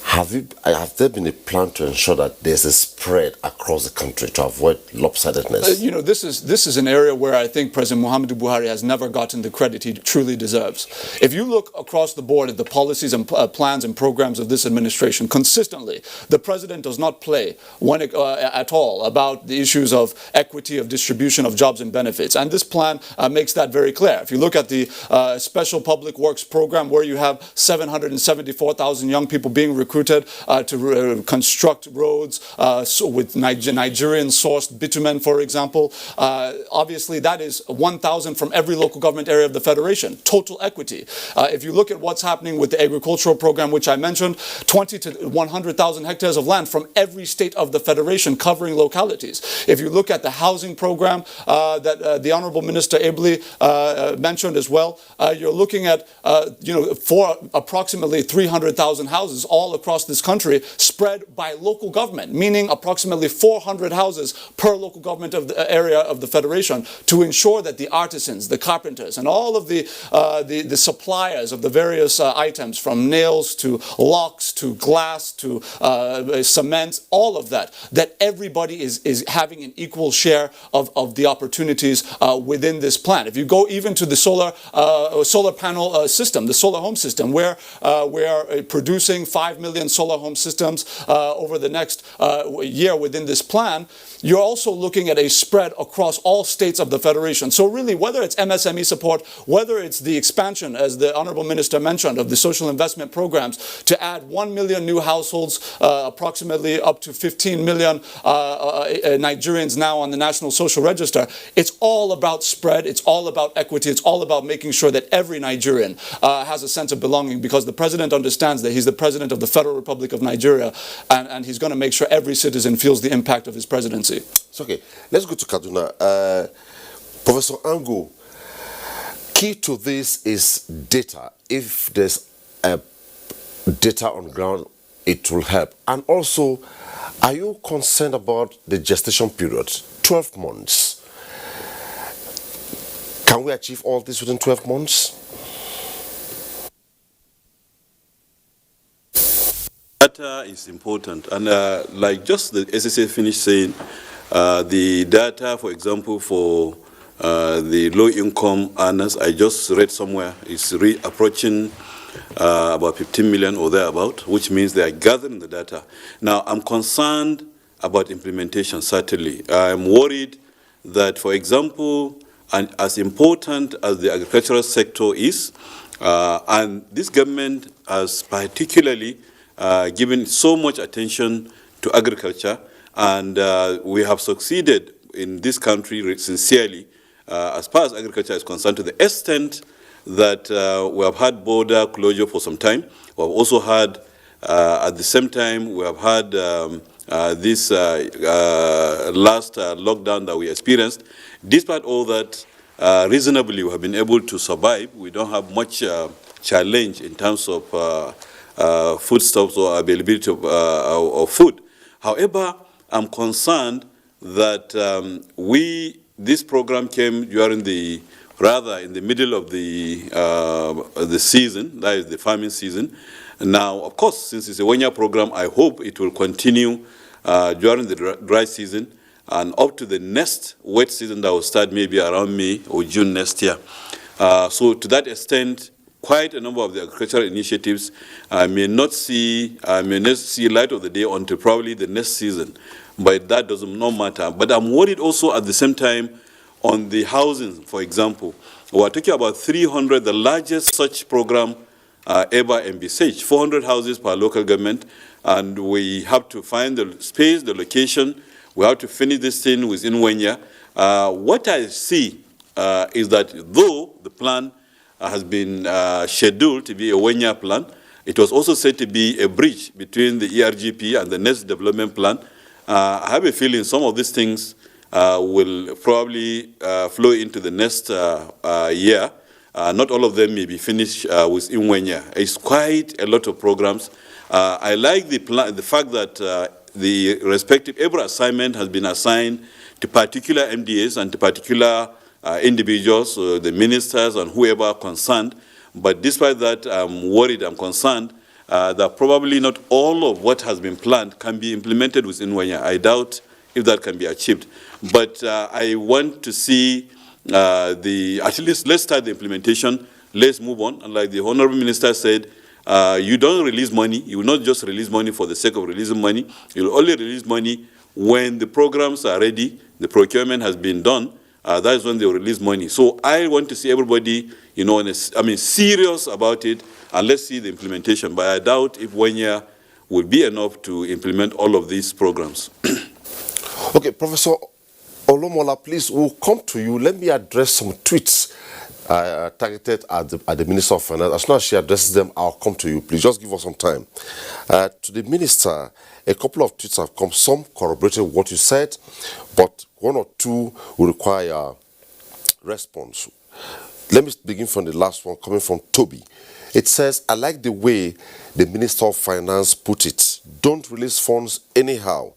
Have there been a plan to ensure that there's a spread across the country to avoid lopsidedness? This is an area where I think President Muhammadu Buhari has never gotten the credit he truly deserves. If you look across the board at the policies and plans and programs of this administration, consistently, the president does not play at all about the issues of equity, of distribution of jobs and benefits. And this plan makes that very clear. If you look at the Special Public Works Program, where you have 774,000 young people being recruited contributed to construct roads so with Nigerian sourced bitumen, for example. Obviously, that is 1,000 from every local government area of the Federation. Total equity. If you look at what's happening with the agricultural program, which I mentioned, 20 to 100,000 hectares of land from every state of the Federation covering localities. If you look at the housing program that the Honorable Minister ably mentioned as well, you're looking at, for approximately 300,000 houses all across this country spread by local government, meaning approximately 400 houses per local government of the area of the Federation, to ensure that the artisans, the carpenters, and all of the suppliers of the various items, from nails to locks to glass to cement, all of that everybody is having an equal share of the opportunities within this plan. If you go even to the solar panel system, the solar home system, where we are producing 5 million solar home systems over the next year within this plan, you're also looking at a spread across all states of the Federation. So really, whether it's MSME support, whether it's the expansion, as the Honorable Minister mentioned, of the social investment programs to add 1 million new households, approximately up to 15 million Nigerians now on the National Social Register, it's all about spread, it's all about equity, it's all about making sure that every Nigerian has a sense of belonging, because the President understands that he's the President of the Federal Republic of Nigeria, and he's going to make sure every citizen feels the impact of his presidency. It's okay. Let's go to Kaduna. Professor Ango, key to this is data. If there's data on ground, it will help. And also, are you concerned about the gestation period? 12 months. Can we achieve all this within 12 months? Data is important, and like just the SSA finished saying, the data, for example, for the low-income earners, I just read somewhere, is approaching about 15 million or thereabout, which means they are gathering the data. Now, I'm concerned about implementation, certainly. I'm worried that, for example, and as important as the agricultural sector is, and this government has particularly given so much attention to agriculture, and we have succeeded in this country sincerely as far as agriculture is concerned, to the extent that we have had border closure for some time. We have also had, at the same time, we have had this last lockdown that we experienced. Despite all that, reasonably we have been able to survive. We don't have much challenge in terms of foodstuffs or availability of food. However, I'm concerned that this program came during in the middle of the season, that is the farming season. Now, of course, since it's a one-year program, I hope it will continue during the dry season and up to the next wet season that will start maybe around May or June next year. So to that extent, quite a number of the agricultural initiatives may not see light of the day until probably the next season. But that does not matter. But I'm worried also at the same time on the housing, for example. We're talking about 300, the largest such program ever envisaged, 400 houses per local government, and we have to find the space, the location. We have to finish this thing within 1 year. What I see is that though the plan has been scheduled to be a 1-year plan, it was also said to be a bridge between the ERGP and the next development plan. I have a feeling some of these things will probably flow into the next year. Not all of them may be finished within 1 year. It's quite a lot of programs. I like the fact that the respective, every assignment has been assigned to particular MDAs and to particular individuals, the ministers and whoever concerned. But despite that, I'm worried, I'm concerned that probably not all of what has been planned can be implemented within 1 year. I doubt if that can be achieved. But I want to see at least let's start the implementation, let's move on. And like the Honorable Minister said, you don't release money, you will not just release money for the sake of releasing money, you will only release money when the programs are ready, the procurement has been done, that is when they will release money. So I want to see everybody, serious about it, and let's see the implementation. But I doubt if 1 year will be enough to implement all of these programs. Okay, Professor Olomola, please, we'll come to you. Let me address some tweets targeted at the Minister of Finance. As soon as she addresses them, I'll come to you. Please just give us some time. To the Minister, a couple of tweets have come, some corroborating what you said, but one or two will require response. Let me begin from the last one, coming from Toby. It says, I like the way the Minister of Finance put it. Don't release funds anyhow.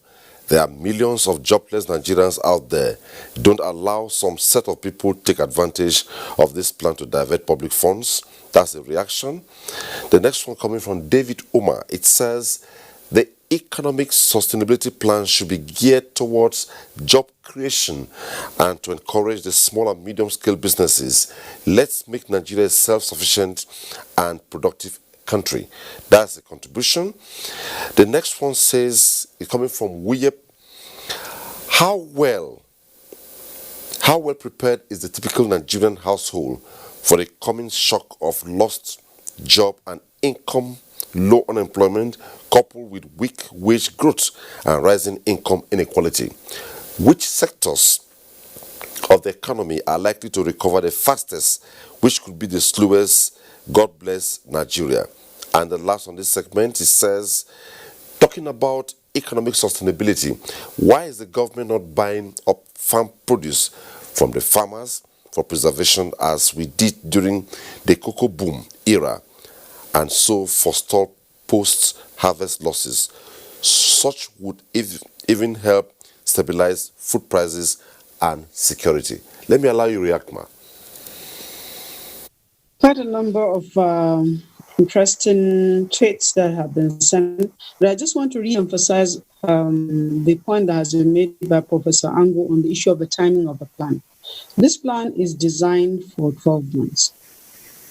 There are millions of jobless Nigerians out there. Don't allow some set of people take advantage of this plan to divert public funds. That's the reaction. The next one coming from David Omar. It says, the economic sustainability plan should be geared towards job creation and to encourage the small and medium-scale businesses. Let's make Nigeria a self-sufficient and productive country. That's the contribution. The next one says, it's coming from Wiyep. How well prepared is the typical Nigerian household for the coming shock of lost job and income, low unemployment, coupled with weak wage growth and rising income inequality? Which sectors of the economy are likely to recover the fastest, which could be the slowest? God bless Nigeria. And the last on this segment, it says, talking about economic sustainability, why is the government not buying up farm produce from the farmers for preservation as we did during the cocoa boom era, and so forestall post-harvest losses? Such would even help stabilize food prices and security. Let me allow you to react, Ma. Quite a number of interesting tweets that have been sent, but I just want to re-emphasize the point that has been made by Professor Ango on the issue of the timing of the plan. This plan is designed for 12 months,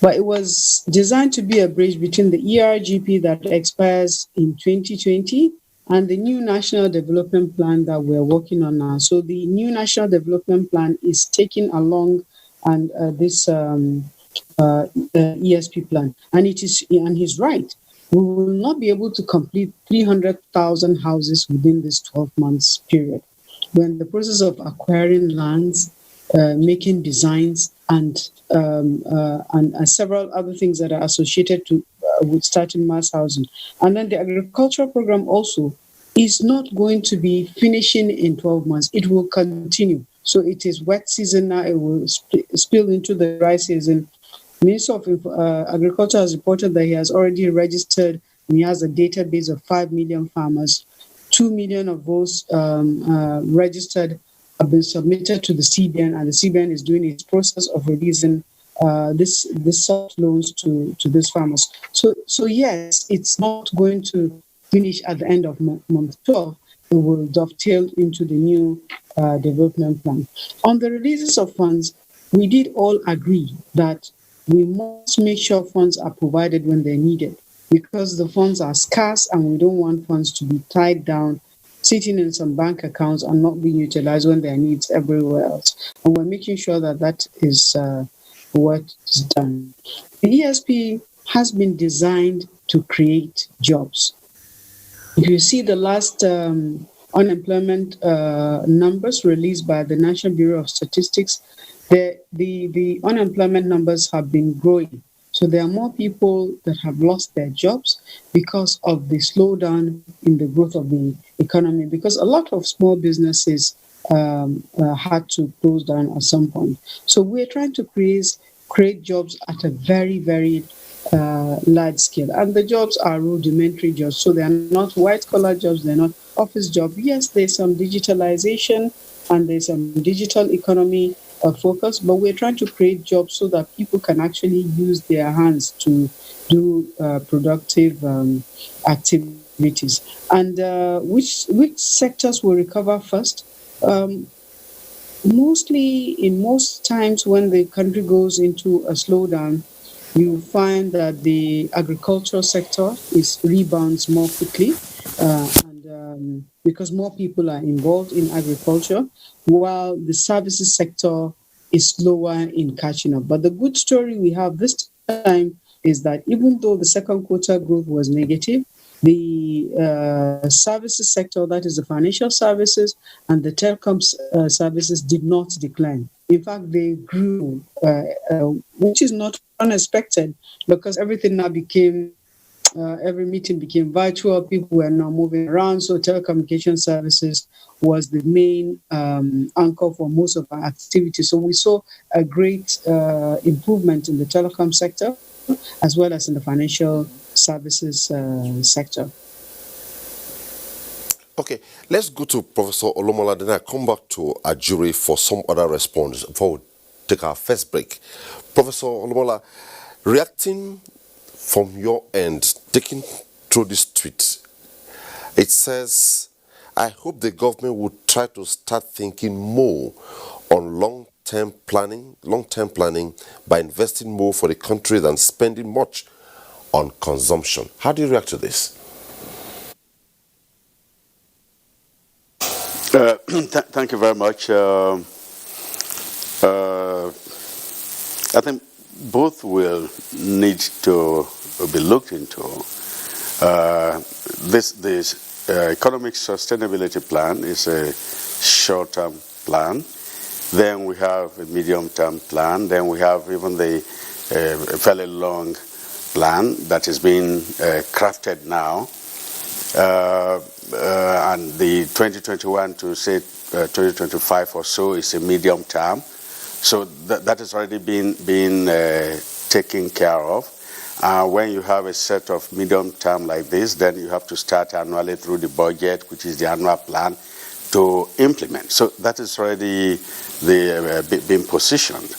but it was designed to be a bridge between the ERGP that expires in 2020 and the new National Development Plan that we're working on now. So the new National Development Plan is taking along and this ESP plan, and he's right. We will not be able to complete 300,000 houses within this 12 months period. We're in the process of acquiring lands, making designs, and several other things that are associated with starting mass housing. And then the agricultural program also is not going to be finishing in 12 months. It will continue. So it is wet season now. It will spill into the dry season. Minister of Agriculture has reported that he has already registered and he has a database of 5 million farmers. 2 million of those registered have been submitted to the CBN, and the CBN is doing its process of releasing this soft loans to these farmers. So yes, it's not going to finish at the end of month 12. It will dovetail into the new development plan. On the releases of funds, we did all agree that we must make sure funds are provided when they're needed, because the funds are scarce and we don't want funds to be tied down, sitting in some bank accounts and not being utilized when there are needs everywhere else. And we're making sure that that is what is done. The ESP has been designed to create jobs. If you see the last unemployment numbers released by the National Bureau of Statistics, the unemployment numbers have been growing. So there are more people that have lost their jobs because of the slowdown in the growth of the economy, because a lot of small businesses had to close down at some point. So we're trying to create jobs at a very, very large scale. And the jobs are rudimentary jobs. So they are not white-collar jobs. They're not office jobs. Yes, there's some digitalization and there's some digital economy focus, but we're trying to create jobs so that people can actually use their hands to do productive activities. And which sectors will recover first? Mostly, in most times when the country goes into a slowdown, you find that the agricultural sector rebounds more quickly, and because more people are involved in agriculture, while the services sector is slower in catching up. But the good story we have this time is that even though the second quarter growth was negative, The services sector, that is the financial services and the telecom services, did not decline. In fact, they grew, which is not unexpected because everything now became, every meeting became virtual. People were now moving around. So telecommunication services was the main anchor for most of our activities. So we saw a great improvement in the telecom sector as well as in the financial services sector. Okay, let's go to Professor Olomola, then I come back to Ajuri for some other response before we take our first break. Professor Olomola, reacting from your end, taking through this tweet, it says, I hope the government would try to start thinking more on long-term planning by investing more for the country than spending much on consumption. How do you react to this? Thank you very much. I think both will need to be looked into. This economic sustainability plan is a short-term plan. Then we have a medium-term plan. Then we have even the fairly long plan that is being crafted now. And the 2021 to say 2025 or so is a medium term. So that has already been taken care of. When you have a set of medium term like this, then you have to start annually through the budget, which is the annual plan, to implement. So that is already being positioned.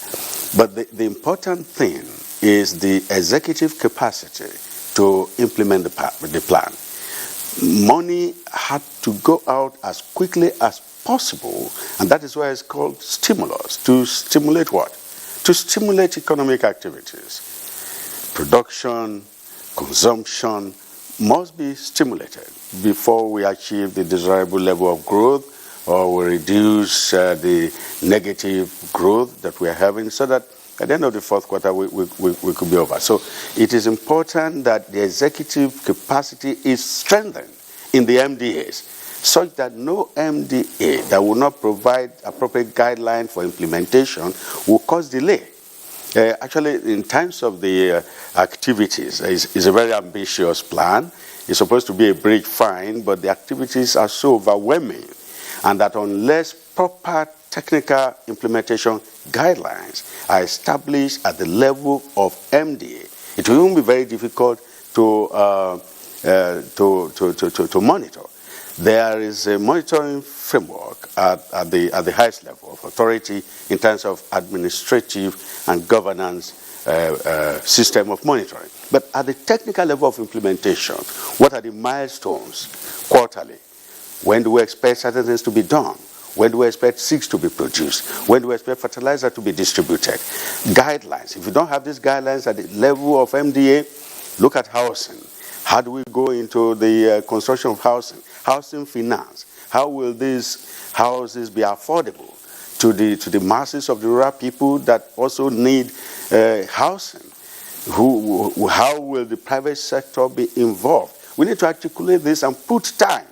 But the important thing is the executive capacity to implement the plan. Money had to go out as quickly as possible, and that is why it's called stimulus. To stimulate what? To stimulate economic activities. Production, consumption must be stimulated before we achieve the desirable level of growth or we reduce the negative growth that we are having, so that at the end of the fourth quarter, we could be over. So it is important that the executive capacity is strengthened in the MDAs, such that no MDA that will not provide appropriate guidelines for implementation will cause delay. Actually, in terms of the activities, it's a very ambitious plan. It's supposed to be a bridge fine, but the activities are so overwhelming, and that unless proper technical implementation guidelines are established at the level of MDA, it will even be very difficult to monitor. There is a monitoring framework at the highest level of authority in terms of administrative and governance system of monitoring. But at the technical level of implementation, what are the milestones quarterly? When do we expect certain things to be done? When do we expect seeds to be produced? When do we expect fertilizer to be distributed? Guidelines. If you don't have these guidelines at the level of MDA, look at housing. How do we go into the construction of housing? Housing finance. How will these houses be affordable to the masses of the rural people that also need housing? How will the private sector be involved? We need to articulate this and put time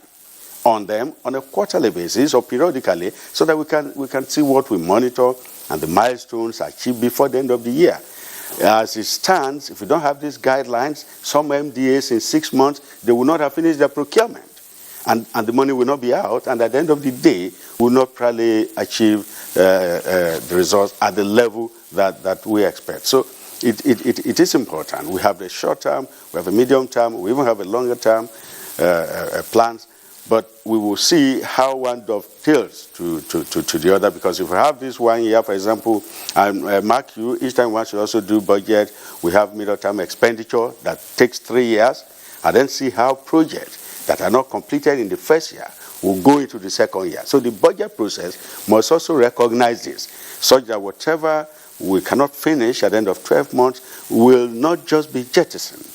on them on a quarterly basis or periodically, so that we can see what we monitor and the milestones achieved before the end of the year. As it stands, if we don't have these guidelines, some MDAs in 6 months, they will not have finished their procurement. And the money will not be out, and at the end of the day, will not probably achieve the results at the level that we expect. So it is important. We have the short term, we have a medium term, we even have a longer term plans. But we will see how one dovetails to the other, because if we have this 1 year, for example, and mark you, each time one should also do budget, we have middle-term expenditure that takes 3 years, and then see how projects that are not completed in the first year will go into the second year. So the budget process must also recognize this, such that whatever we cannot finish at the end of 12 months will not just be jettisoned.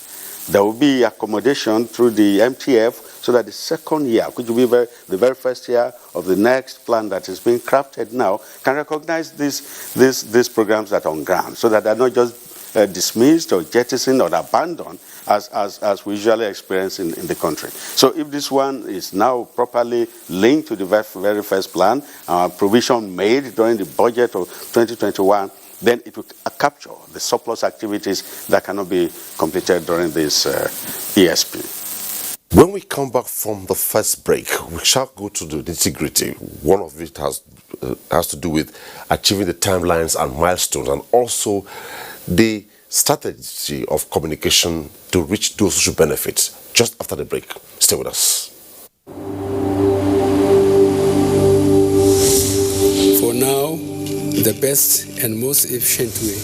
There will be accommodation through the MTF, so that the second year, which will be the very first year of the next plan that is being crafted now, can recognize these programs that are on ground, so that they're not just dismissed or jettisoned or abandoned as we usually experience in the country. So if this one is now properly linked to the very first plan, provision made during the budget of 2021, then it will capture the surplus activities that cannot be completed during this ESP. When we come back from the first break, we shall go to the nitty-gritty. One of it has to do with achieving the timelines and milestones, and also the strategy of communication to reach those who should benefit. Just after the break, stay with us. For now, the best and most efficient way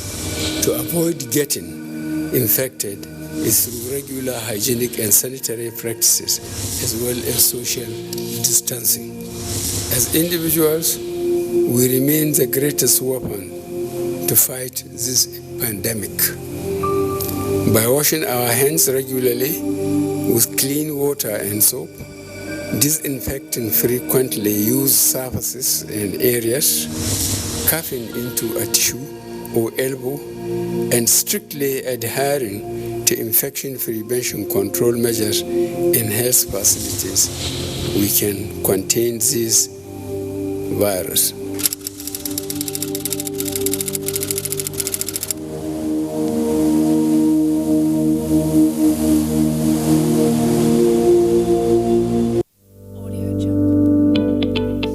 to avoid getting infected is through regular hygienic and sanitary practices, as well as social distancing. As individuals, we remain the greatest weapon to fight this pandemic. By washing our hands regularly with clean water and soap, disinfecting frequently used surfaces and areas, coughing into a tissue or elbow, and strictly adhering to infection prevention control measures in health facilities, we can contain this virus.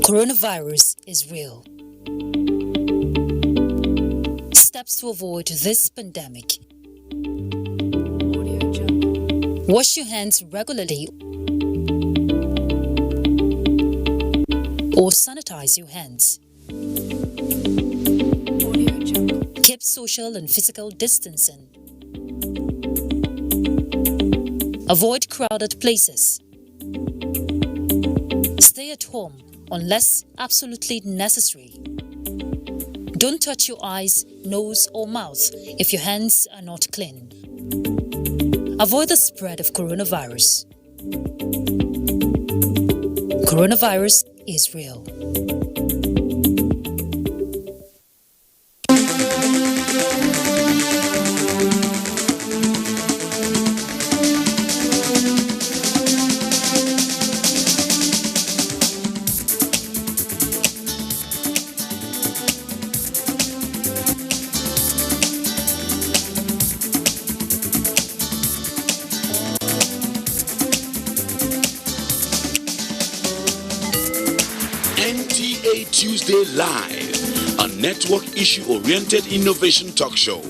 Coronavirus is real. Steps to avoid this pandemic. Wash your hands regularly or sanitize your hands. Keep social and physical distancing. Avoid crowded places. Stay at home unless absolutely necessary. Don't touch your eyes, nose, or mouth if your hands are not clean. Avoid the spread of coronavirus. Coronavirus is real. Tuesday Live, a network issue-oriented innovation talk show.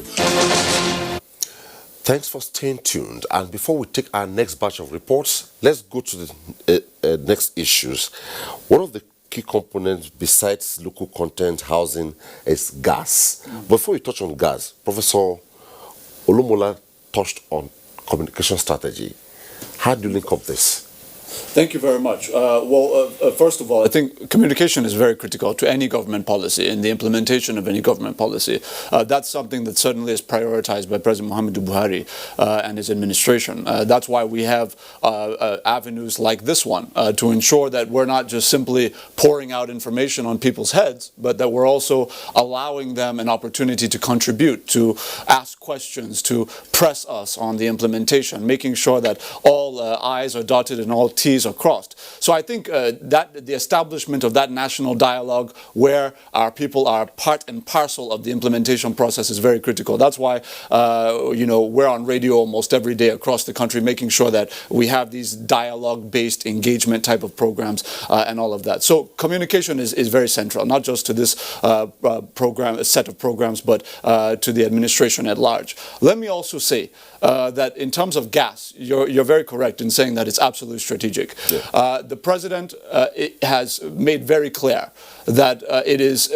Thanks for staying tuned. And before we take our next batch of reports, let's go to the next issues. One of the key components besides local content housing is gas. Before we touch on gas, Professor Olumola touched on communication strategy. How do you link up this? Thank you very much. First of all, I think communication is very critical to any government policy and the implementation of any government policy. That's something that certainly is prioritized by President Muhammadu Buhari and his administration. That's why we have avenues like this one to ensure that we're not just simply pouring out information on people's heads, but that we're also allowing them an opportunity to contribute, to ask questions, to press us on the implementation, making sure that all I's are dotted and all T's are crossed. So I think that the establishment of that national dialogue where our people are part and parcel of the implementation process is very critical. That's why we're on radio almost every day across the country, making sure that we have these dialogue-based engagement type of programs and all of that. So communication is very central, not just to this set of programs, but to the administration at large. Let me also say that in terms of gas, you're very correct in saying that it's absolutely strategic. Yeah. The president has made very clear that it is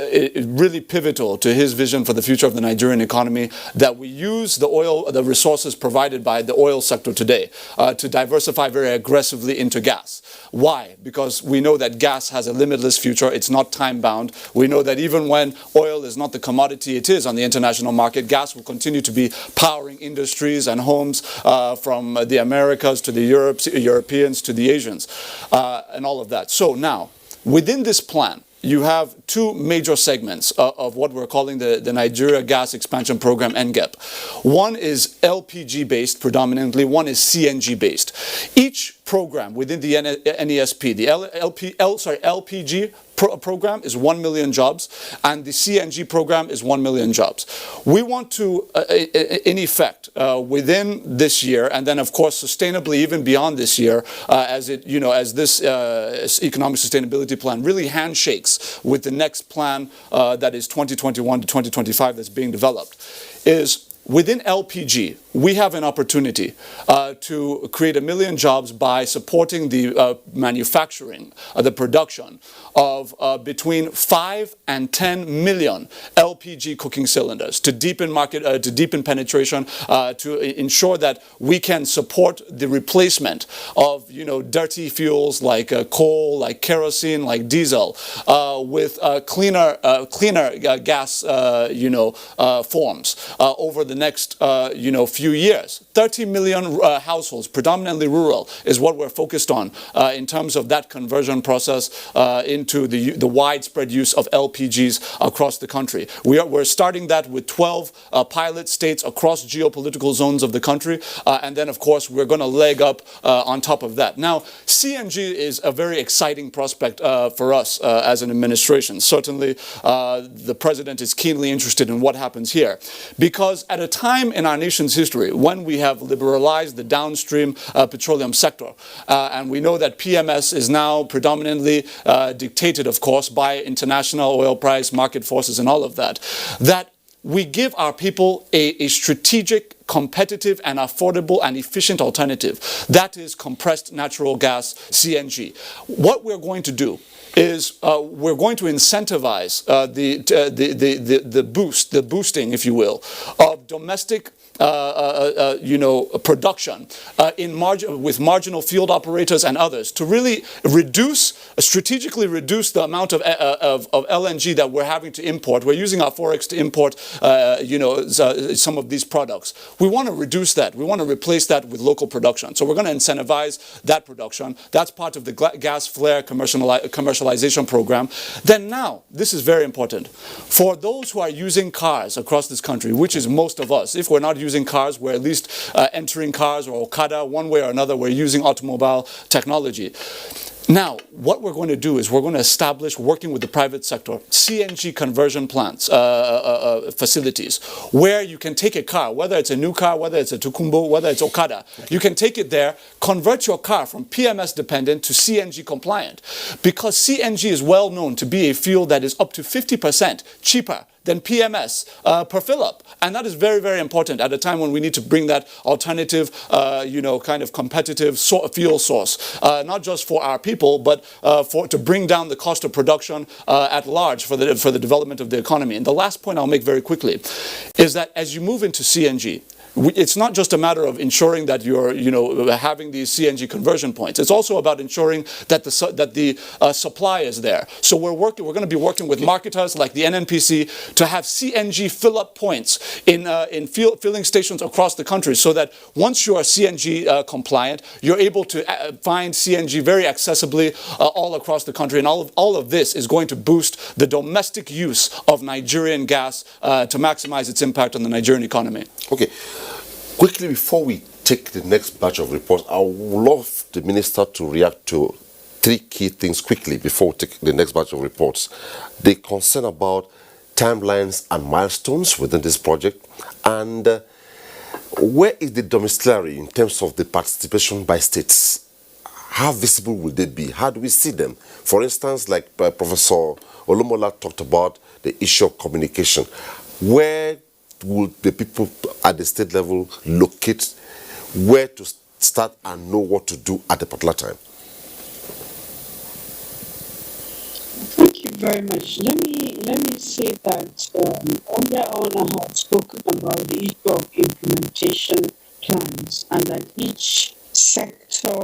really pivotal to his vision for the future of the Nigerian economy that we use the resources provided by the oil sector today to diversify very aggressively into gas. Why? Because we know that gas has a limitless future. It's not time-bound. We know that even when oil is not the commodity it is on the international market, gas will continue to be powering industries and homes from the Americas to the Europeans to the Asians and all of that. So now, within this plan, you have two major segments of what we're calling the Nigeria Gas Expansion Program, NGEP. One is LPG-based predominantly, one is CNG-based. Each program within the NESP, the LPG program is 1 million jobs, and the CNG program is 1 million jobs. We want to, in effect, within this year, and then of course sustainably even beyond this year, as this economic sustainability plan really handshakes with the next plan that is 2021 to 2025 that's being developed, is within LPG, we have an opportunity to create 1 million jobs by supporting the manufacturing, the production of between 5 and 10 million LPG cooking cylinders to deepen penetration, to ensure that we can support the replacement of dirty fuels like coal, like kerosene, like diesel, with cleaner gas forms over the next few years. 30 million households, predominantly rural, is what we're focused on in terms of that conversion process into the widespread use of LPGs across the country. We're starting that with 12 pilot states across geopolitical zones of the country, and then of course we're going to leg up on top of that. Now, CNG is a very exciting prospect for us as an administration. Certainly the president is keenly interested in what happens here, because at a time in our nation's history when we have liberalized the downstream petroleum sector, and we know that PMS is now predominantly dictated, of course, by international oil price, market forces, and all of that, that we give our people a strategic, competitive, and affordable and efficient alternative. That is compressed natural gas, CNG. What we're going to do is we're going to incentivize the boosting, if you will, of domestic production with marginal field operators and others to really strategically reduce the amount of LNG that we're having to import. We're using our forex to import some of these products. We want to reduce that. We want to replace that with local production. So we're going to incentivize that production. That's part of the gas flare commercialization program. Then now, this is very important. For those who are using cars across this country, which is most of us, if we're not using cars, we're at least entering cars or Okada, one way or another, we're using automobile technology. Now, what we're going to do is we're going to establish, working with the private sector, CNG conversion plants, facilities, where you can take a car, whether it's a new car, whether it's a Tukumbo, whether it's Okada, you can take it there, convert your car from PMS dependent to CNG compliant. Because CNG is well known to be a fuel that is up to 50% cheaper than PMS per fill-up. And that is very, very important at a time when we need to bring that alternative, kind of competitive fuel source, not just for our people, but to bring down the cost of production at large for the development of the economy. And the last point I'll make very quickly is that as you move into CNG, it's not just a matter of ensuring that you're, having these CNG conversion points. It's also about ensuring that the supply is there. So we're going to be working with marketers like the NNPC to have CNG fill-up points in filling stations across the country, so that once you are CNG compliant, you're able to find CNG very accessibly all across the country. And all of this is going to boost the domestic use of Nigerian gas to maximize its impact on the Nigerian economy. Okay. Quickly, before we take the next batch of reports, I would love the minister to react to three key things quickly before we take the next batch of reports. The concern about timelines and milestones within this project, and where is the domiciliary in terms of the participation by states? How visible will they be? How do we see them? For instance, like Professor Olomola talked about the issue of communication. Where would the people at the state level locate where to start and know what to do at a particular time? Thank you very much. Let me say that Oya had spoken about the issue of implementation plans, and that each sector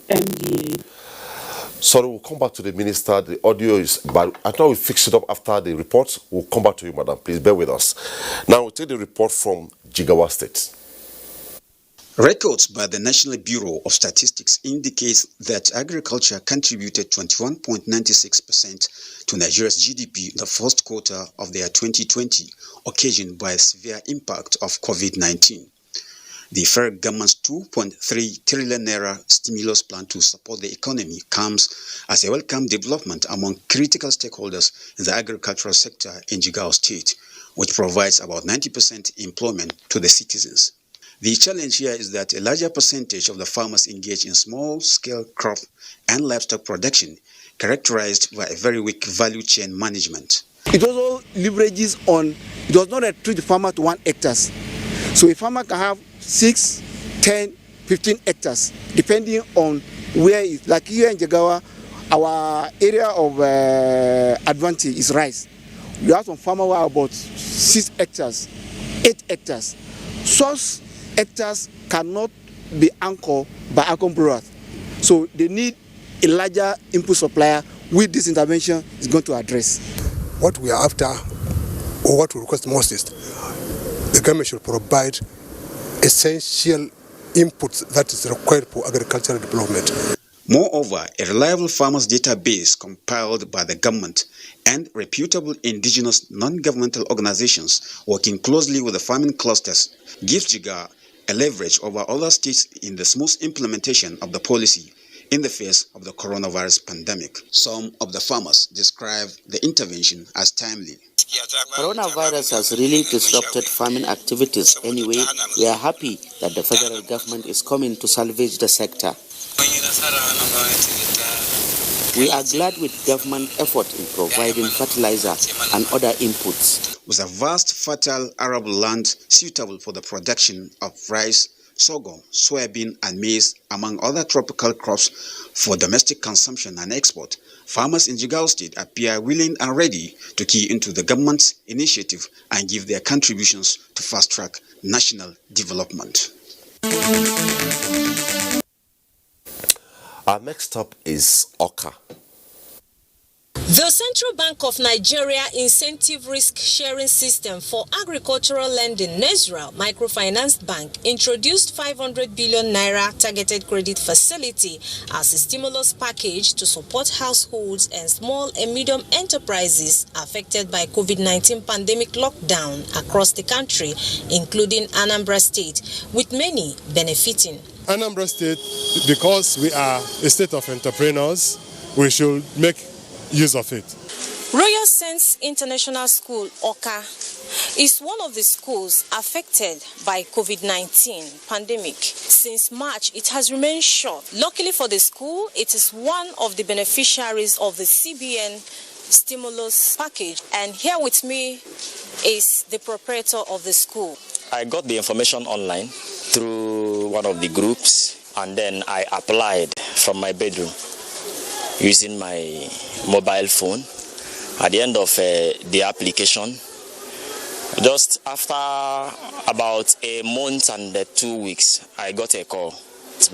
MDA. Sorry, we'll come back to the minister. The audio is, but I thought we'll fix it up after the report. We'll come back to you, madam. Please bear with us. Now we'll take the report from Jigawa State. Records by the National Bureau of Statistics indicate that agriculture contributed 21.96% to Nigeria's GDP in the first quarter of the year 2020, occasioned by a severe impact of COVID-19. The federal government's 2.3 trillion naira stimulus plan to support the economy comes as a welcome development among critical stakeholders in the agricultural sector in Jigawa State, which provides about 90% employment to the citizens. The challenge here is that a larger percentage of the farmers engage in small-scale crop and livestock production, characterized by a very weak value chain management. It also leverages on, it does not restrict the farmer to 1 hectare. So a farmer can have 6, 10, 15 hectares, depending on where it's. Like here in Jigawa, our area of advantage is rice. We have some farmers who are about 6 hectares, 8 hectares. Such hectares cannot be anchored by agro growers. So they need a larger input supplier, which this intervention is going to address. What we are after, or what we request most, is the government should provide essential inputs that is required for agricultural development. Moreover, a reliable farmers database compiled by the government and reputable indigenous non-governmental organizations working closely with the farming clusters gives Jigawa a leverage over other states in the smooth implementation of the policy in the face of the coronavirus pandemic. Some of the farmers describe the intervention as timely. Coronavirus has really disrupted farming activities. Anyway, we are happy that the federal government is coming to salvage the sector. We are glad with government effort in providing fertilizer and other inputs. With a vast fertile arable land suitable for the production of rice, sorghum, soybean and maize, among other tropical crops for domestic consumption and export, farmers in Jigawa State appear willing and ready to key into the government's initiative and give their contributions to fast-track national development. Our next stop is Oka. The Central Bank of Nigeria Incentive Risk Sharing System for Agricultural Lending (NESRA) Microfinance Bank introduced 500 billion naira targeted credit facility as a stimulus package to support households and small and medium enterprises affected by COVID-19 pandemic lockdown across the country, including Anambra State, with many benefiting. Anambra State, because we are a state of entrepreneurs, we should make use of it. Royal Saints International School, Oka, is one of the schools affected by COVID-19 pandemic. Since March, it has remained shut. Luckily for the school, it is one of the beneficiaries of the CBN stimulus package. And here with me is the proprietor of the school. I got the information online through one of the groups, and then I applied from my bedroom using my mobile phone. At the end of the application, just after about a month and 2 weeks, I got a call.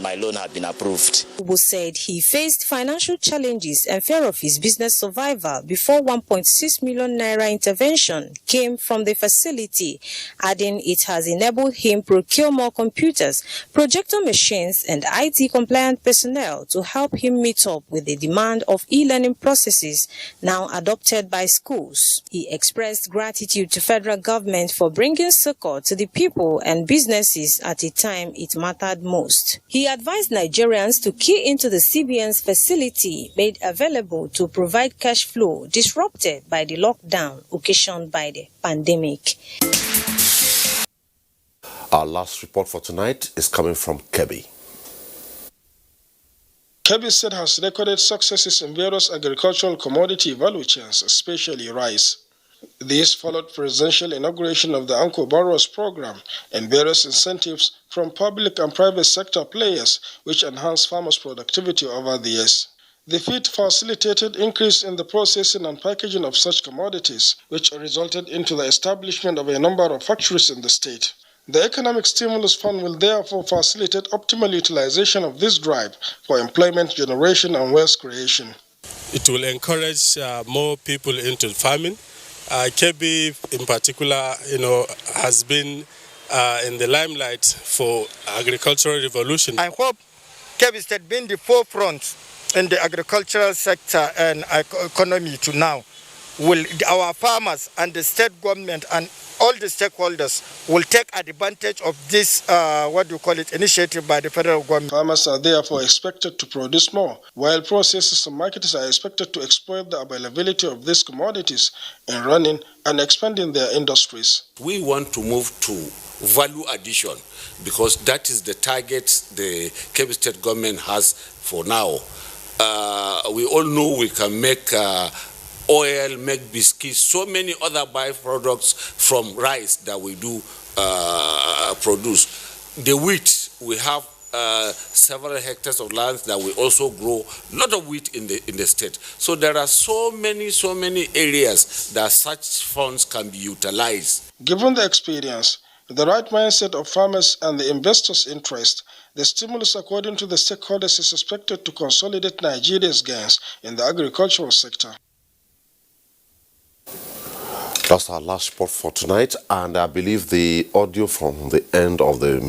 My loan had been approved. Ubu said he faced financial challenges and fear of his business survival before 1.6 million naira intervention came from the facility, adding it has enabled him procure more computers, projector machines and IT compliant personnel to help him meet up with the demand of e-learning processes now adopted by schools. He expressed gratitude to federal government for bringing succor to the people and businesses at a time it mattered most. He advised Nigerians to key into the CBN's facility made available to provide cash flow disrupted by the lockdown occasioned by the pandemic. Our last report for tonight is coming from Kebbi. Kebbi State has recorded successes in various agricultural commodity value chains, especially rice. This followed presidential inauguration of the Anko Borrowers program and various incentives from public and private sector players, which enhanced farmers' productivity over the years. The feat facilitated increase in the processing and packaging of such commodities, which resulted into the establishment of a number of factories in the state. The Economic Stimulus Fund will therefore facilitate optimal utilization of this drive for employment generation and wealth creation. It will encourage more people into farming. Kebbi in particular, has been in the limelight for agricultural revolution. I hope Kebbi State being the forefront in the agricultural sector and economy to now, will our farmers and the state government and all the stakeholders will take advantage of this, initiative by the federal government. Farmers are therefore expected to produce more, while processors and marketers are expected to exploit the availability of these commodities in running and expanding their industries. We want to move to value addition because that is the target the Kebbi State government has for now. We all know we can make oil, make biscuits, so many other byproducts from rice that we do produce. The wheat, we have several hectares of land that we also grow a lot of wheat in the state. So there are so many areas that such funds can be utilized. Given the experience, the right mindset of farmers and the investors' interest, the stimulus according to the stakeholders is expected to consolidate Nigeria's gains in the agricultural sector. That's our last report for tonight, and I believe the audio from the end of the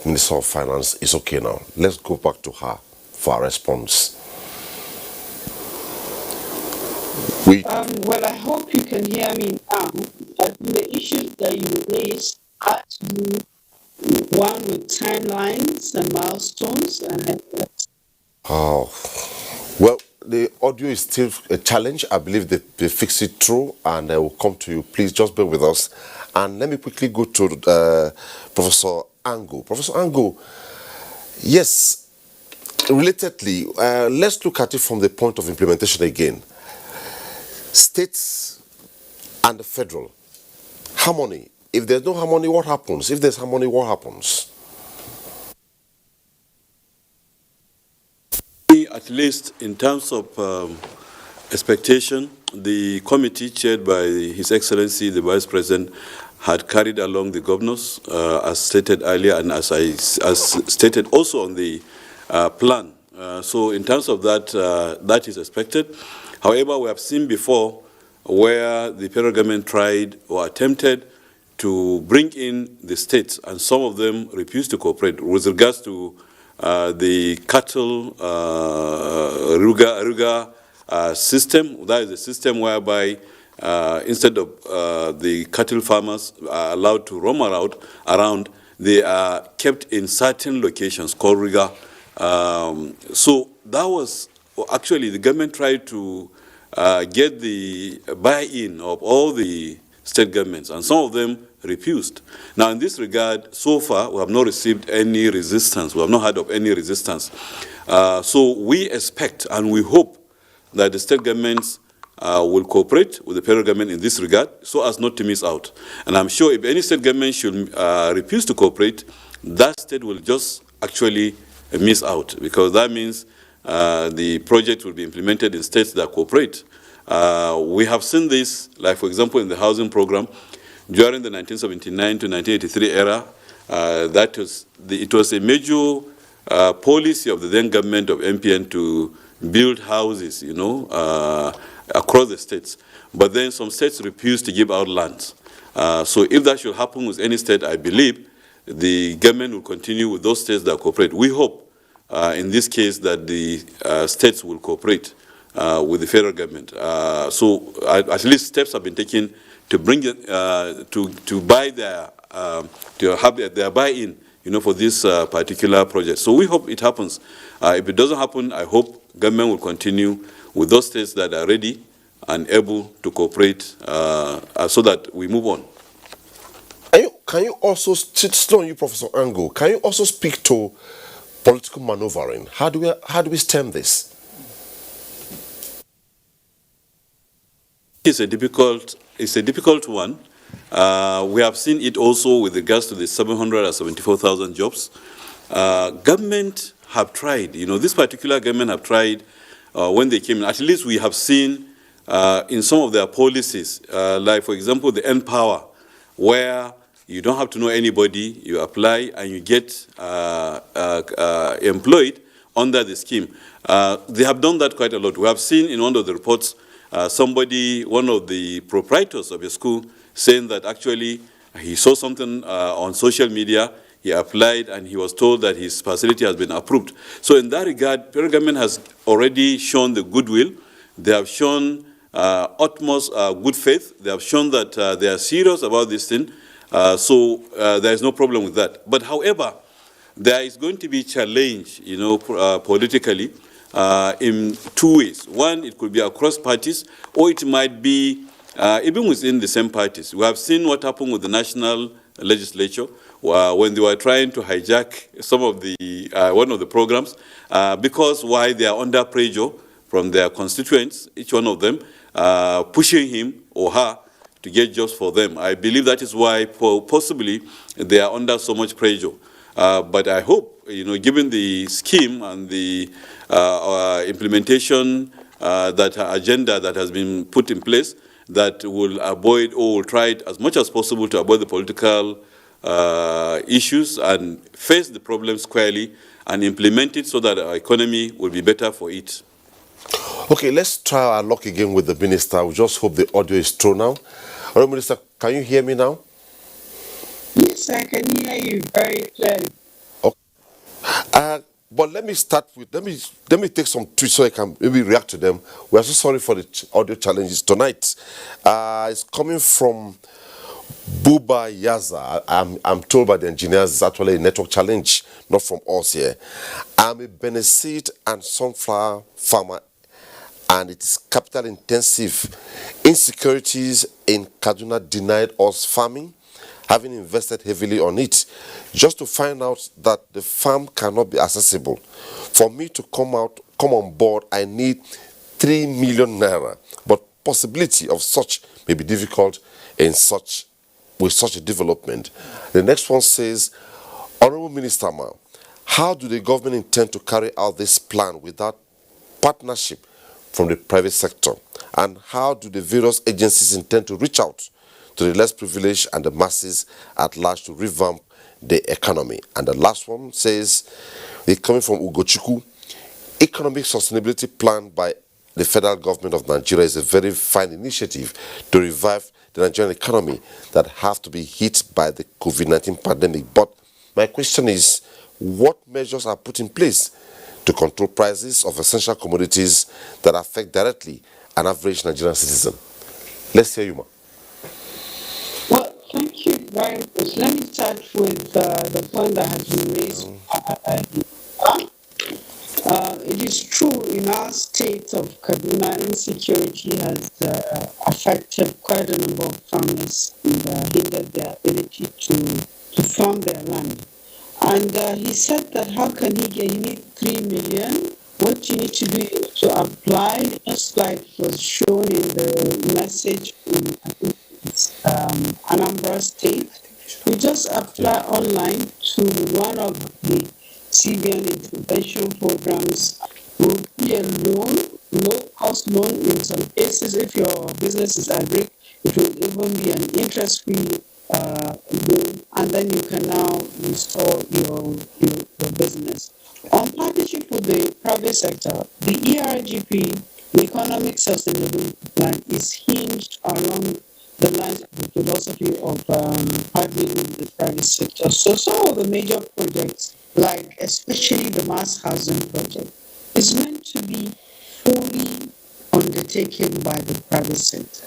Minister of Finance is okay now. Let's go back to her for our response. Well, I hope you can hear me now. The issues that you raised had to do, one, with timelines and milestones, and well, the audio is still a challenge. I believe they fix it through, and I will come to you. Please just bear with us. And let me quickly go to Professor Ango. Professor Ango, yes, relatedly, let's look at it from the point of implementation again. States and the federal. Harmony. If there's no harmony, what happens? If there's harmony, what happens? At least in terms of expectation, the committee chaired by His Excellency, the Vice President, had carried along the governors, as stated earlier, and as stated also on the plan. So in terms of that, that is expected. However, we have seen before where the federal government tried or attempted to bring in the states, and some of them refused to cooperate with regards to the cattle Ruga system. That is a system whereby instead of the cattle farmers are allowed to roam around, they are kept in certain locations called Ruga. So that was actually the government tried to get the buy-in of all the state governments, and some of them refused. Now, in this regard, so far, we have not received any resistance. We have not heard of any resistance. So we expect and we hope that the state governments will cooperate with the federal government in this regard so as not to miss out. And I'm sure if any state government should refuse to cooperate, that state will just actually miss out, because that means the project will be implemented in states that cooperate. We have seen this, like for example, in the housing program, during the 1979 to 1983 era. It was a major policy of the then government of MPN to build houses, across the states. But then some states refused to give out lands. So if that should happen with any state, I believe the government will continue with those states that cooperate. We hope, in this case, that the states will cooperate with the federal government. So at least steps have been taken to bring it, to buy their, to have their buy-in, for this particular project. So we hope it happens. If it doesn't happen, I hope government will continue with those states that are ready and able to cooperate so that we move on. Can you also, still on you, Professor Ango, can you also speak to political maneuvering? How do we stem this? It's a difficult one. We have seen it also with regards to the 774,000 jobs. Government have tried, this particular government have tried when they came in. At least we have seen in some of their policies, like for example, the N-Power, where you don't have to know anybody, you apply and you get employed under the scheme. They have done that quite a lot. We have seen in one of the reports, one of the proprietors of a school saying that actually He saw something on social media, he applied, and he was told that his facility has been approved. So in that regard, federal government has already shown the goodwill. They have shown utmost good faith. They have shown that they are serious about this thing. So there is no problem with that. But however, there is going to be challenge, politically, in two ways. One, it could be across parties, or it might be even within the same parties. We have seen what happened with the national legislature when they were trying to hijack some of the one of the programs because why they are under pressure from their constituents, each one of them, pushing him or her to get jobs for them. I believe that is why possibly they are under so much pressure. But I hope, given the scheme and the implementation that agenda that has been put in place, that will avoid or will try as much as possible to avoid the political issues and face the problems squarely and implement it so that our economy will be better for it. Okay, let's try our luck again with the minister. We just hope the audio is true now. All right, Minister, can you hear me now? Yes, I can hear you very clearly. Okay. But let me start with, let me take some tweets so I can maybe react to them. We are so sorry for the audio challenges tonight. It's coming from Buba Yaza. I'm told by the engineers it's actually a network challenge, not from us here. I'm a Beneseed and sunflower farmer, and it is capital intensive. Insecurities in Kaduna denied us farming, having invested heavily on it, just to find out that the farm cannot be accessible. For me to come on board, I need 3 million naira, but possibility of such may be difficult with such a development. The next one says, Honorable Minister, how do the government intend to carry out this plan without partnership from the private sector? And how do the various agencies intend to reach out to the less privileged and the masses at large to revamp the economy? And the last one says, it's coming from Ugochukwu, economic sustainability plan by the federal government of Nigeria is a very fine initiative to revive the Nigerian economy that have to be hit by the COVID-19 pandemic. But my question is, what measures are put in place to control prices of essential commodities that affect directly an average Nigerian citizen? Let's hear you, ma. Well, thank you very much. Let me start with the point that has been raised. It is true in our state of Kaduna, insecurity has affected quite a number of farmers and hindered their ability to farm their land. And he said that how can you need 3 million? What you need to do is to apply, just like was shown in the message in, I think it's Anambra State. You just apply online to one of the CBN intervention programs. Will be a loan, low-cost loan in some cases. If your business is agri, it will even be an interest-free loan, and then you can now restore your business. On partnership with the private sector, the ERGP, the Economic Sustainability Plan, is hinged around the lines of the philosophy of partnering with the private sector. So some of the major projects, like especially the mass housing project, is meant to be fully undertaken by the private sector.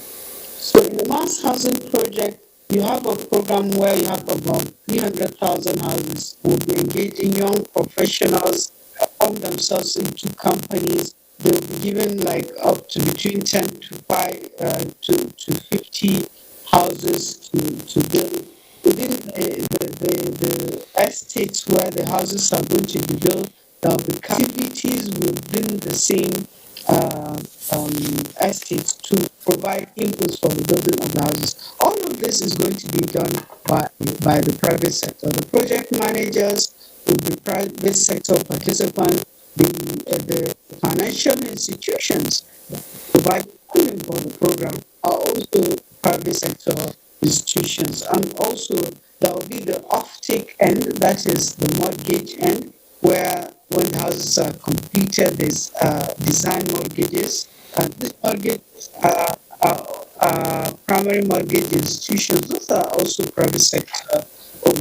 So in the mass housing project, you have a program where you have about 300,000 houses who will be engaging young professionals, form themselves into companies. They'll be given like up to between 10 to 5 to 50 houses to build. Within the estates where the houses are going to be built, there'll be activities within the same estates to provide inputs for the building of the houses. All of this is going to be done by the private sector. The project managers will be private sector participants. The financial institutions that provide funding for the program are also private sector institutions. And also there will be the off-take end, that is the mortgage end, where when the houses are completed, there's design mortgages. And these mortgages are primarily primary mortgage institutions, those are also private sector.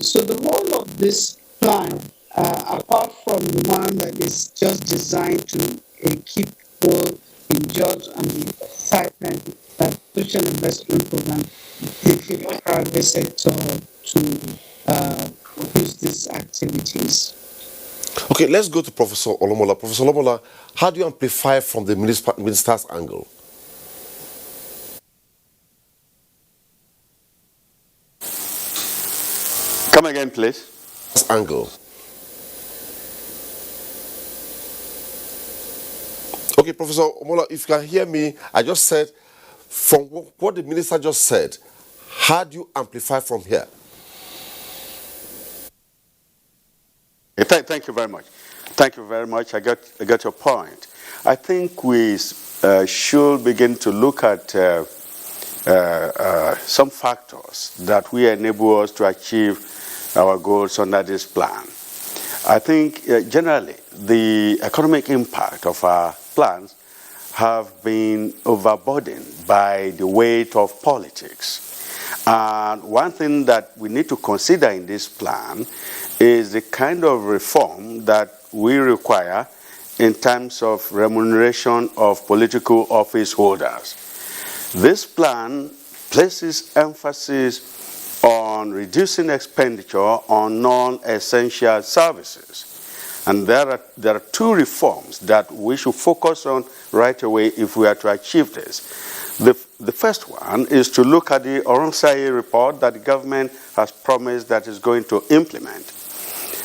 So the whole of this plan, apart from the one that is just designed to keep people in jobs and the excitement, that social investment program, they favor private sector to produce these activities. Okay, let's go to Professor Olomola. Professor Olomola, how do you amplify from the minister's angle? Come again, please. Angle. Okay, Professor Olomola, if you can hear me, I just said, from what the minister just said, how do you amplify from here? Thank you very much. Thank you very much. I got your point. I think we should begin to look at some factors that will enable us to achieve our goals under this plan. I think generally the economic impact of our plans have been overburdened by the weight of politics. And one thing that we need to consider in this plan is the kind of reform that we require in terms of remuneration of political office holders. This plan places emphasis on reducing expenditure on non-essential services. And there are two reforms that we should focus on right away if we are to achieve this. The first one is to look at the Oronsai report that the government has promised that is going to implement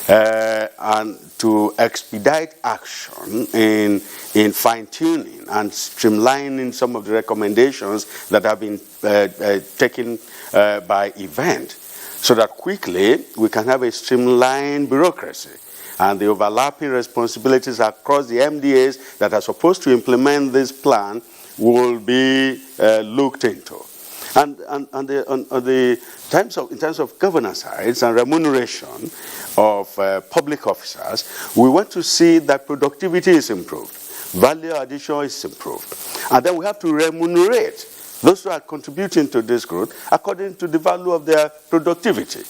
and to expedite action in fine-tuning and streamlining some of the recommendations that have been taken by event, so that quickly we can have a streamlined bureaucracy and the overlapping responsibilities across the MDAs that are supposed to implement this plan will be looked into. And in terms of governance sides and remuneration of public officers, we want to see that productivity is improved, value addition is improved, and then we have to remunerate those who are contributing to this growth according to the value of their productivity,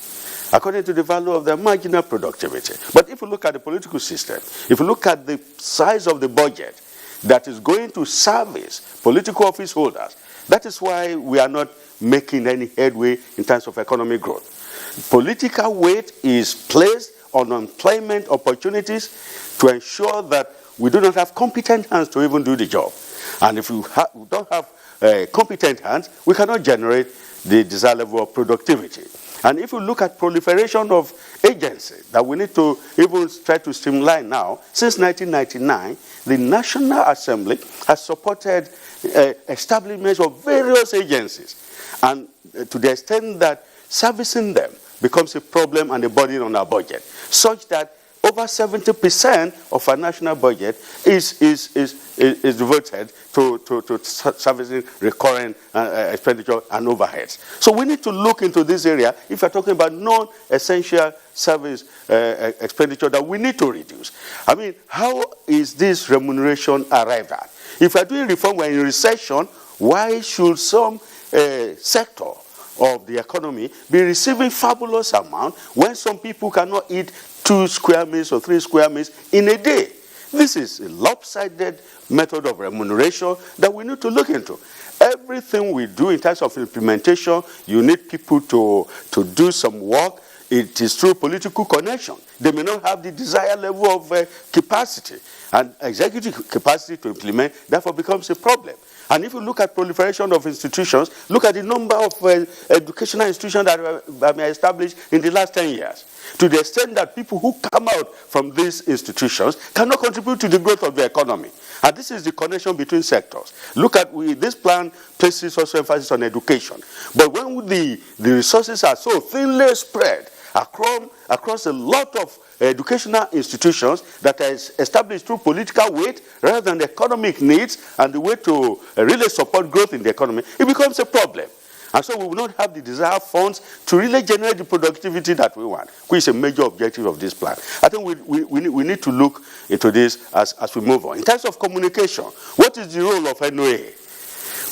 according to the value of their marginal productivity. But if you look at the political system, if you look at the size of the budget that is going to service political office holders, that is why we are not making any headway in terms of economic growth. Political weight is placed on employment opportunities to ensure that we do not have competent hands to even do the job. And if we don't have competent hands, we cannot generate the desired level of productivity. And if you look at proliferation of agencies that we need to even try to streamline now, since 1999, the National Assembly has supported establishment of various agencies, and to the extent that servicing them becomes a problem and a burden on our budget, such that over 70% of our national budget is devoted to servicing recurring expenditure and overheads. So we need to look into this area if we're talking about non-essential service expenditure that we need to reduce. I mean, how is this remuneration arrived at? If we're doing reform, we're in recession, why should some sector of the economy be receiving fabulous amount when some people cannot eat 2 square meals or 3 square meals in a day? This is a lopsided method of remuneration that we need to look into. Everything we do in terms of implementation, you need people to do some work. It is through political connection. They may not have the desired level of capacity, and executive capacity to implement, therefore becomes a problem. And if you look at proliferation of institutions, look at the number of educational institutions that have been established in the last 10 years. To the extent that people who come out from these institutions cannot contribute to the growth of the economy. And this is the connection between sectors. Look at, this plan places also emphasis on education. But when the resources are so thinly spread across a lot of educational institutions that are established through political weight rather than the economic needs and the way to really support growth in the economy, it becomes a problem. And so we will not have the desired funds to really generate the productivity that we want, which is a major objective of this plan. I think we need to look into this as we move on. In terms of communication, what is the role of NOA?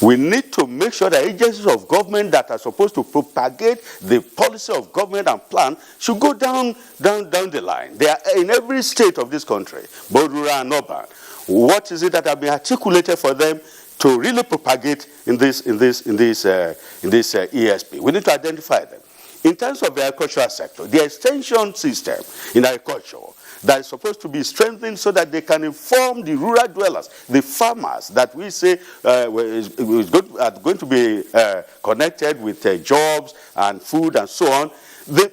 We need to make sure that agencies of government that are supposed to propagate the policy of government and plan should go down the line. They are in every state of this country, both rural and urban. What is it that has been articulated for them to really propagate in this ESP? We need to identify them. In terms of the agricultural sector, the extension system in agriculture that is supposed to be strengthened so that they can inform the rural dwellers, the farmers that we say are going to be connected with jobs and food and so on.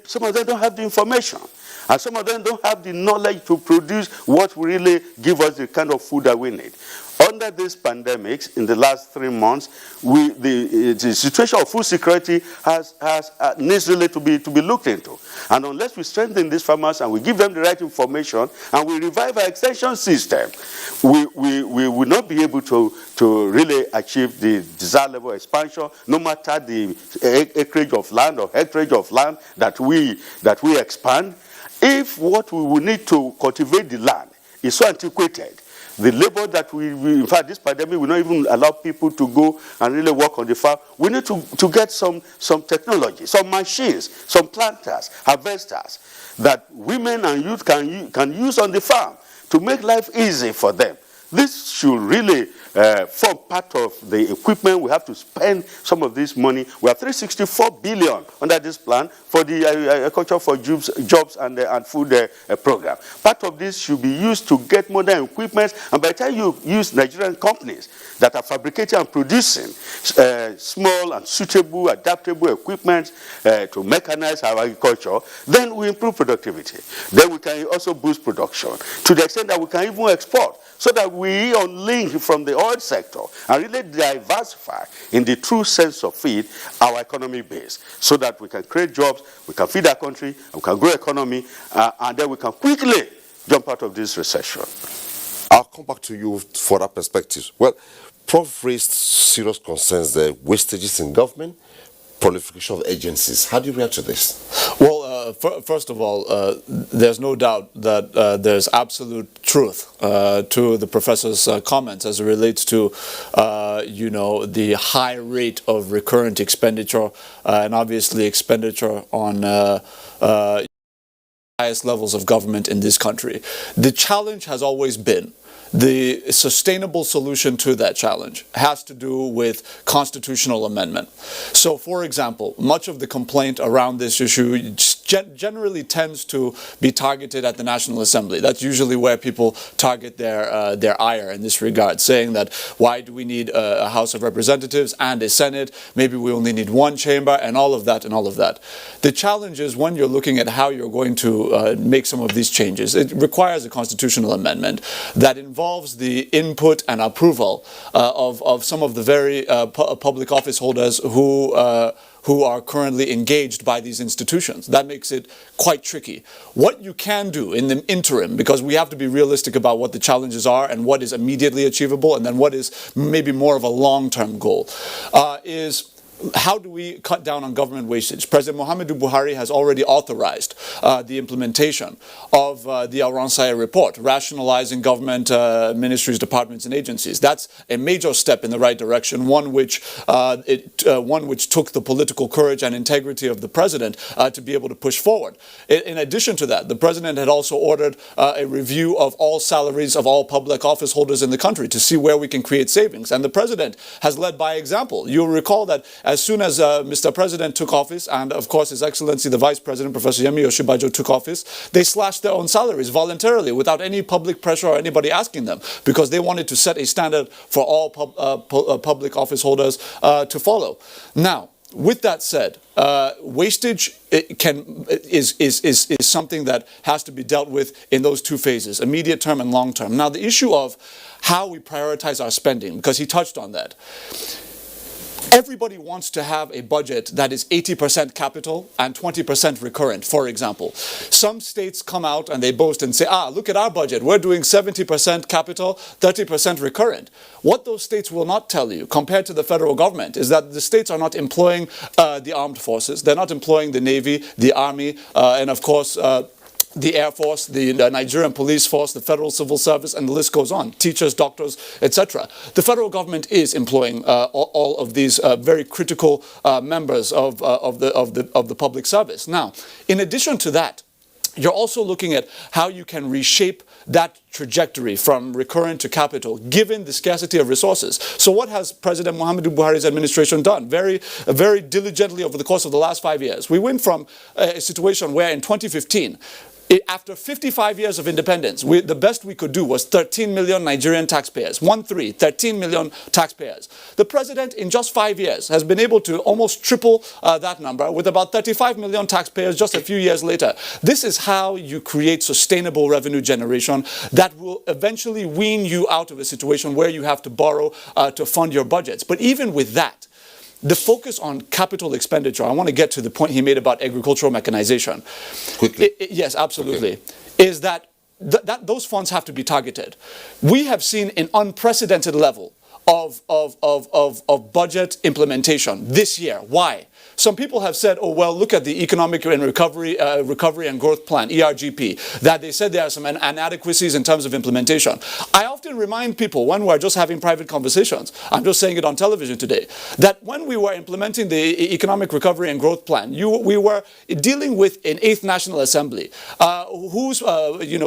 Some of them don't have the information. And some of them don't have the knowledge to produce what will really give us the kind of food that we need. Under this pandemic, in the last 3 months, the situation of food security needs really to be looked into. And unless we strengthen these farmers and we give them the right information and we revive our extension system, we will not be able to really achieve the desired level of expansion, no matter the acreage of land or hectarage of land that we expand. If what we will need to cultivate the land is so antiquated, the labor that in fact, this pandemic will not even allow people to go and really work on the farm. We need to get some technology, some machines, some planters, harvesters that women and youth can use on the farm to make life easy for them. This should really form part of the equipment. We have to spend some of this money. We have 364 billion under this plan for the agriculture for jobs and food program. Part of this should be used to get modern equipment. And by the time you use Nigerian companies that are fabricating and producing small and suitable, adaptable equipment to mechanize our agriculture, then we improve productivity. Then we can also boost production to the extent that we can even export, so that we unlink from the oil sector and really diversify in the true sense of it our economic base, so that we can create jobs, we can feed our country, and we can grow economy, and then we can quickly jump out of this recession. I'll come back to you for that perspective. Well, Prof raised serious concerns, the wastages in government, proliferation of agencies. How do you react to this? Well, first of all, there's no doubt that there's absolute truth to the professor's comments as it relates to, the high rate of recurrent expenditure and obviously expenditure on highest levels of government in this country. The challenge has always been, the sustainable solution to that challenge has to do with constitutional amendment. So, for example, much of the complaint around this issue generally tends to be targeted at the National Assembly. That's usually where people target their ire in this regard, saying that why do we need a House of Representatives and a Senate? Maybe we only need one chamber, and all of that and all of that. The challenge is when you're looking at how you're going to make some of these changes, it requires a constitutional amendment that involves the input and approval of some of the very public office holders who are currently engaged by these institutions. That makes it quite tricky. What you can do in the interim, because we have to be realistic about what the challenges are and what is immediately achievable and then what is maybe more of a long-term goal, is how do we cut down on government wastage? President Muhammadu Buhari has already authorized the implementation of the Al-Ransaya report, rationalizing government ministries, departments, and agencies. That's a major step in the right direction, one which took the political courage and integrity of the president to be able to push forward. In addition to that, the president had also ordered a review of all salaries of all public office holders in the country to see where we can create savings. And the president has led by example. You'll recall that as soon as Mr. President took office, and of course His Excellency the Vice President, Professor Yemi Osinbajo, took office, they slashed their own salaries voluntarily without any public pressure or anybody asking them, because they wanted to set a standard for all public office holders to follow. Now, with that said, wastage is something that has to be dealt with in those two phases, immediate term and long term. Now, the issue of how we prioritize our spending, because he touched on that. Everybody wants to have a budget that is 80% capital and 20% recurrent, for example. Some states come out and they boast and say, look at our budget. We're doing 70% capital, 30% recurrent. What those states will not tell you, compared to the federal government, is that the states are not employing the armed forces. They're not employing the Navy, the Army, and of course, the Air Force, the Nigerian police force, the federal civil service, and the list goes on. Teachers, doctors, etc. The federal government is employing all of these very critical members of the public service. Now, in addition to that, you're also looking at how you can reshape that trajectory from recurrent to capital, given the scarcity of resources. So what has President Muhammadu Buhari's administration done? Very diligently over the course of the last 5 years. We went from a situation where in 2015, after 55 years of independence, the best we could do was 13 million Nigerian taxpayers. 13 million taxpayers. The president, in just 5 years, has been able to almost triple that number with about 35 million taxpayers just a few years later. This is how you create sustainable revenue generation that will eventually wean you out of a situation where you have to borrow to fund your budgets. But even with that, the focus on capital expenditure, I want to get to the point he made about agricultural mechanization. Quickly. Yes, absolutely. Okay. Is that those funds have to be targeted. We have seen an unprecedented level of budget implementation this year. Why? Some people have said, oh, well, look at the Economic and Recovery and Growth Plan, ERGP, that they said there are some inadequacies in terms of implementation. I often remind people when we're just having private conversations, I'm just saying it on television today, that when we were implementing the Economic Recovery and Growth Plan, we were dealing with an 8th National Assembly, whose,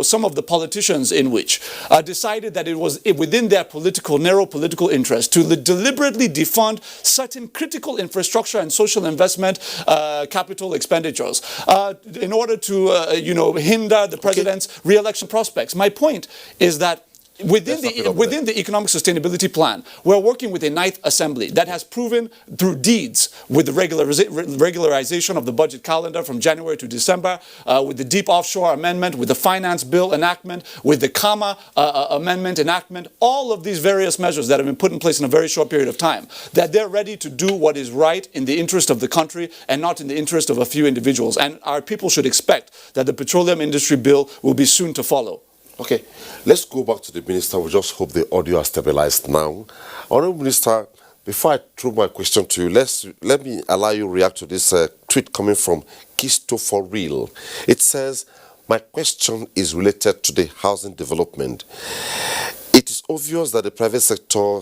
some of the politicians in which decided that it was within their narrow political interest to deliberately defund certain critical infrastructure and social investment capital expenditures in order to hinder the president's re-election prospects. My point is that within the Economic Sustainability Plan, we're working with a 9th Assembly that has proven through deeds with the regularization of the budget calendar from January to December, with the Deep Offshore Amendment, with the Finance Bill enactment, with the Kama Amendment enactment, all of these various measures that have been put in place in a very short period of time, that they're ready to do what is right in the interest of the country and not in the interest of a few individuals. And our people should expect that the Petroleum Industry Bill will be soon to follow. Okay, let's go back to the minister. We just hope the audio has stabilized now. Honourable Minister, before I throw my question to you, let me allow you to react to this tweet coming from Kisto for Real. It says, my question is related to the housing development. It is obvious that the private sector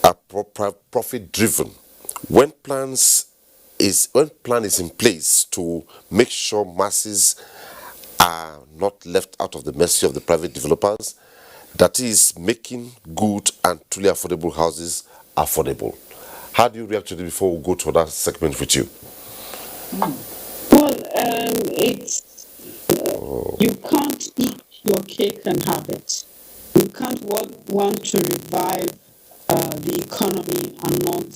are profit-driven. When plan is in place to make sure masses are not left out of the mercy of the private developers, that is making good and truly affordable houses affordable. How do you react to it before we go to that segment with you? Well, you can't eat your cake and have it. You can't want to revive the economy and not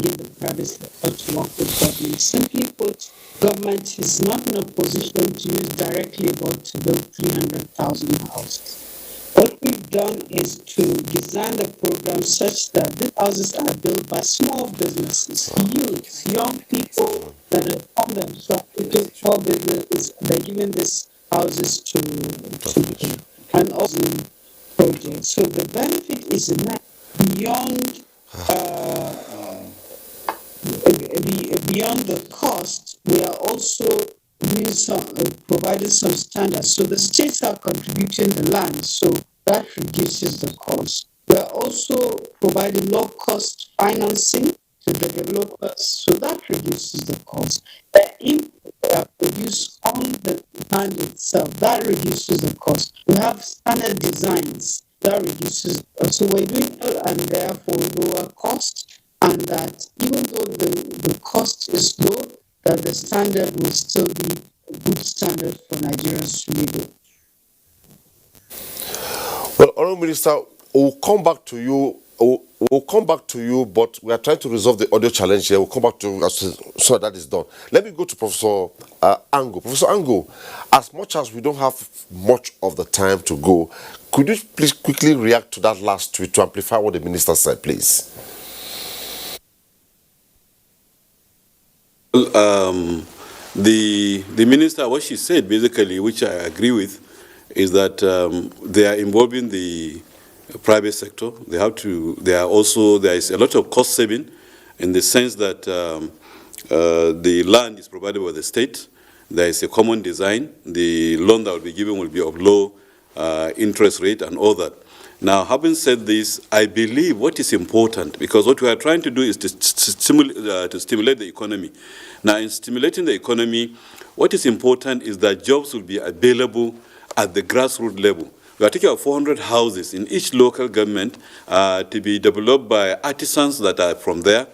give the private sector to work with government. Simply put, government is not in a position to use direct labor to build 300,000 houses. What we've done is to design the program such that these houses are built by small businesses, youths, young people that have formed themselves into small businesses. They're giving these houses to and also projects. So the benefit is beyond the cost. We are also providing some standards. So the states are contributing the land, so that reduces the cost. We are also providing low-cost financing to the developers, so that reduces the cost. The input that produced on the land itself, that reduces the cost. We have standard designs that reduces. So we're doing it, and therefore lower cost, and that even though the cost is low, that the standard will still be a good standard for Nigerians to live in. Well, Honourable Minister, we'll come back to you. We'll come back to you, but we are trying to resolve the audio challenge here. We'll come back to you so that is done. Let me go to Professor Ango. Professor Ango, as much as we don't have much of the time to go, could you please quickly react to that last tweet to amplify what the minister said, please? Well, the minister, what she said basically, which I agree with, is that they are involving the private sector. There is a lot of cost saving in the sense that the land is provided by the state, There is a common design. The loan that will be given will be of low interest rate and all that. Now, having said this, I believe what is important, because what we are trying to do is to stimulate the economy. Now, in stimulating the economy, what is important is that jobs will be available at the grassroots level. We are taking 400 houses in each local government to be developed by artisans that are from there.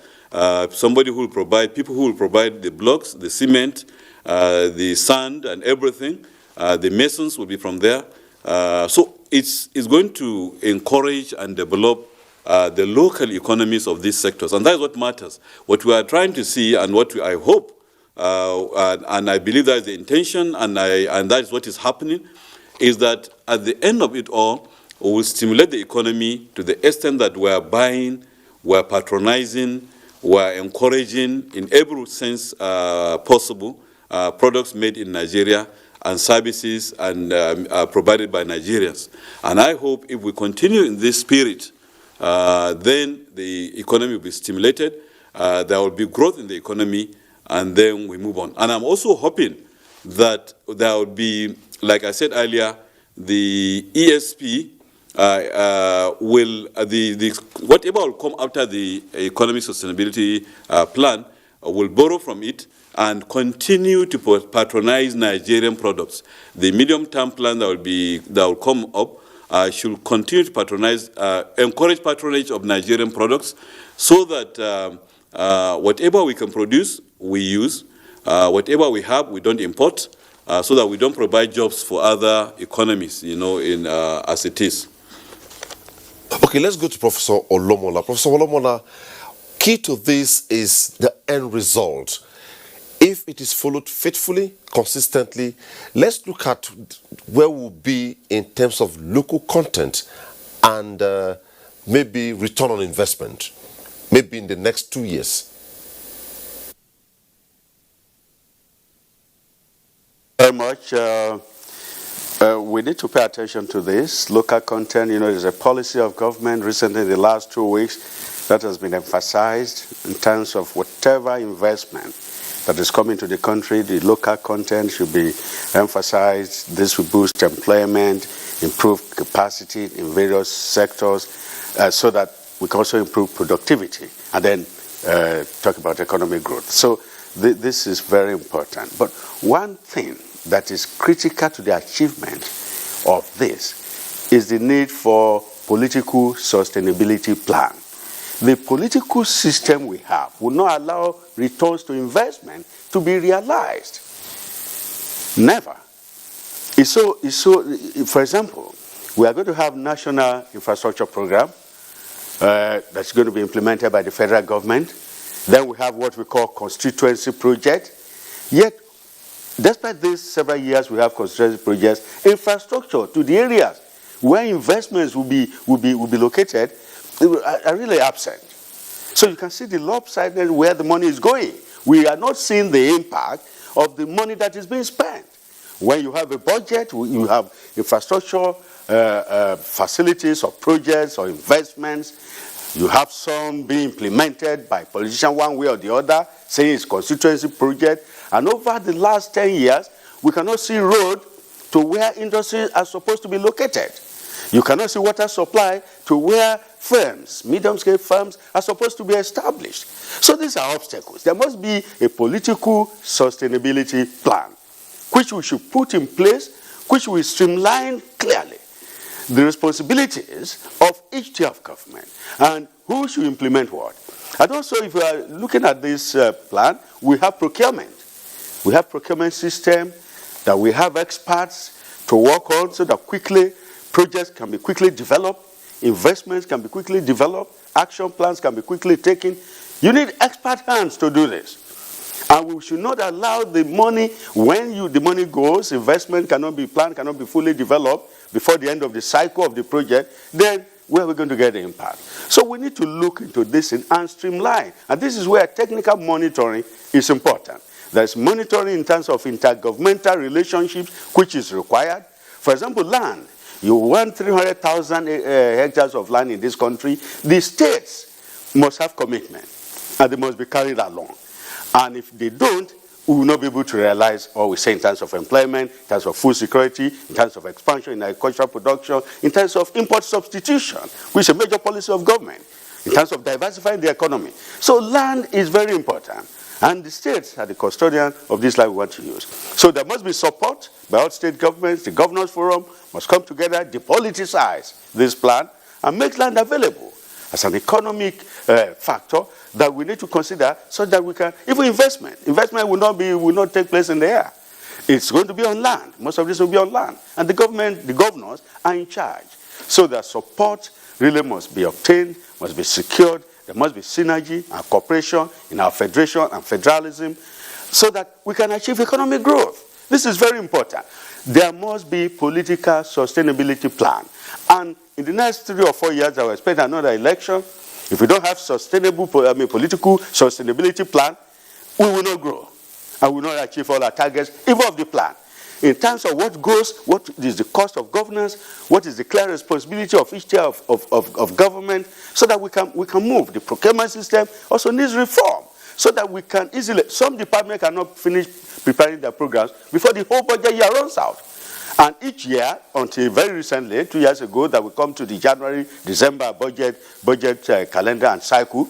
Somebody who will provide, people who will provide the blocks, the cement, the sand and everything. The masons will be from there. So it's going to encourage and develop the local economies of these sectors. And that is what matters. What we are trying to see and what I hope, and I believe that is the intention, and that is what is happening, is that at the end of it all, we will stimulate the economy to the extent that we are buying, we are patronizing, we are encouraging in every sense possible products made in Nigeria and services and provided by Nigerians. And I hope if we continue in this spirit, then the economy will be stimulated, there will be growth in the economy, and then we move on. And I'm also hoping that there will be, like I said earlier, the ESP whatever will come after the economic sustainability plan will borrow from it and continue to patronize Nigerian products. The medium-term plan that will come up should continue to patronize, encourage patronage of Nigerian products, so that whatever we can produce, we use. Whatever we have, we don't import, so that we don't provide jobs for other economies, as it is. Okay, let's go to Professor Olomola. Professor Olomola, key to this is the end result. If it is followed faithfully, consistently, let's look at where we'll be in terms of local content and maybe return on investment, maybe in the next 2 years. Very much. We need to pay attention to this. Local content, is a policy of government recently in the last 2 weeks that has been emphasized in terms of whatever investment that is coming to the country, the local content should be emphasized. This will boost employment, improve capacity in various sectors, so that we can also improve productivity and then talk about economic growth. So this is very important. But one thing that is critical to the achievement of this is the need for political sustainability plan. The political system we have will not allow returns to investment to be realized. Never. For example, we are going to have national infrastructure program that's going to be implemented by the federal government. Then we have what we call constituency project. Yet, despite these several years we have constituency projects, infrastructure to the areas where investments will be located are really absent. So you can see the lopsided where the money is going. We are not seeing the impact of the money that is being spent. When you have a budget, you have infrastructure facilities or projects or investments. You have some being implemented by politicians one way or the other, saying it's constituency project. And over the last 10 years, we cannot see road to where industries are supposed to be located. You cannot see water supply to where firms, medium-scale firms, are supposed to be established. So these are obstacles. There must be a political sustainability plan, which we should put in place, which will streamline clearly the responsibilities of each tier of government and who should implement what. And also, if we are looking at this plan, we have procurement. We have procurement system that we have experts to work on so that quickly projects can be quickly developed, investments can be quickly developed, action plans can be quickly taken. You need expert hands to do this. And we should not allow the money, when the money goes, investment cannot be planned, cannot be fully developed before the end of the cycle of the project, then where are we going to get the impact? So we need to look into this and streamline. And this is where technical monitoring is important. There's monitoring in terms of intergovernmental relationships, which is required. For example, land. You want 300,000 hectares of land in this country. The states must have commitment, and they must be carried along. And if they don't, we will not be able to realize what we say in terms of employment, in terms of food security, in terms of expansion in agricultural production, in terms of import substitution, which is a major policy of government, in terms of diversifying the economy. So land is very important. And the states are the custodian of this land we want to use. So there must be support by all state governments. The Governors Forum must come together, depoliticize this plan, and make land available as an economic factor that we need to consider so that we can, even investment will not take place in the air. It's going to be on land. Most of this will be on land. And the governors are in charge. So that support really must be obtained, must be secured. There must be synergy and cooperation in our federation and federalism so that we can achieve economic growth. This is very important. There must be political sustainability plan. And in the next 3 or 4 years, I will expect another election. If we don't have political sustainability plan, we will not grow. And we will not achieve all our targets, even of the plan. In terms of what goes, what is the cost of governance, what is the clear responsibility of each tier of government, so that we can move. The procurement system also needs reform, so that we can easily, some departments cannot finish preparing their programs before the whole budget year runs out. And each year, until very recently, 2 years ago, that we come to the January-December budget calendar and cycle,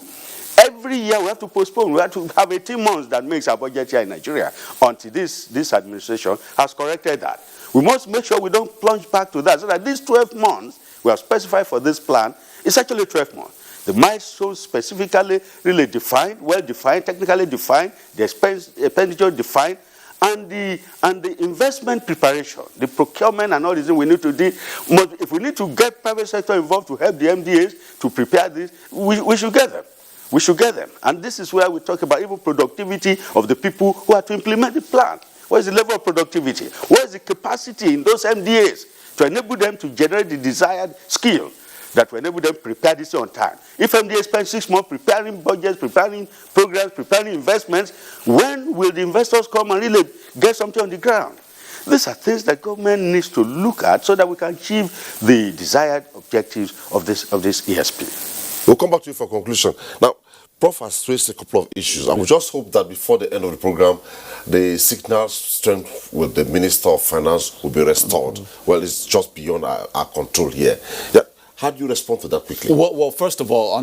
every year we have to postpone. We have to have 18 months that makes our budget here in Nigeria until this administration has corrected that. We must make sure we don't plunge back to that, so that these 12 months we have specified for this plan is actually 12 months. The milestones specifically really defined, well-defined, technically defined, the expenditure defined, and the investment preparation, the procurement and all these things we need to do. If we need to get private sector involved to help the MDAs to prepare this, we should get them. We should get them. And this is where we talk about even productivity of the people who are to implement the plan. What is the level of productivity? What is the capacity in those MDAs to enable them to generate the desired skill that will enable them to prepare this on time? If MDA spends 6 months preparing budgets, preparing programs, preparing investments, when will the investors come and really get something on the ground? These are things that government needs to look at so that we can achieve the desired objectives of this ESP. We'll come back to you for conclusion. Now, Prof has raised a couple of issues. I would just hope that before the end of the program, the signal strength with the Minister of Finance will be restored. Well, it's just beyond our control here. Yeah. How do you respond to that quickly? Well, first of all,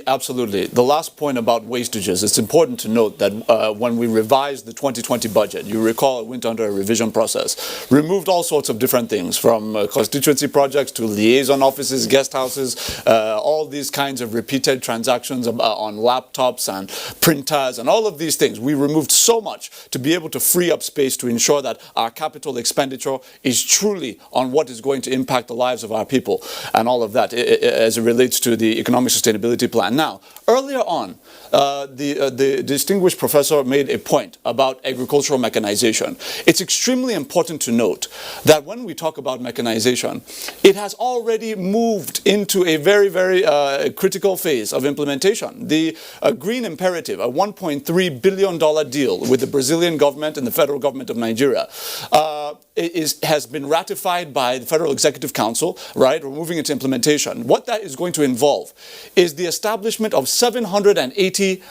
absolutely. The last point about wastages, it's important to note that when we revised the 2020 budget, you recall it went under a revision process, removed all sorts of different things, from constituency projects to liaison offices, guest houses, all these kinds of repeated transactions on laptops and printers and all of these things. We removed so much to be able to free up space to ensure that our capital expenditure is truly on what is going to impact the lives of our people and all of that as it relates to the economic sustainability plan. Now, earlier on, the distinguished professor made a point about agricultural mechanization. It's extremely important to note that when we talk about mechanization, it has already moved into a very, very critical phase of implementation. The Green Imperative, a $1.3 billion deal with the Brazilian government and the federal government of Nigeria, has been ratified by the Federal Executive Council, right? We're moving into implementation. What that is going to involve is the establishment of 780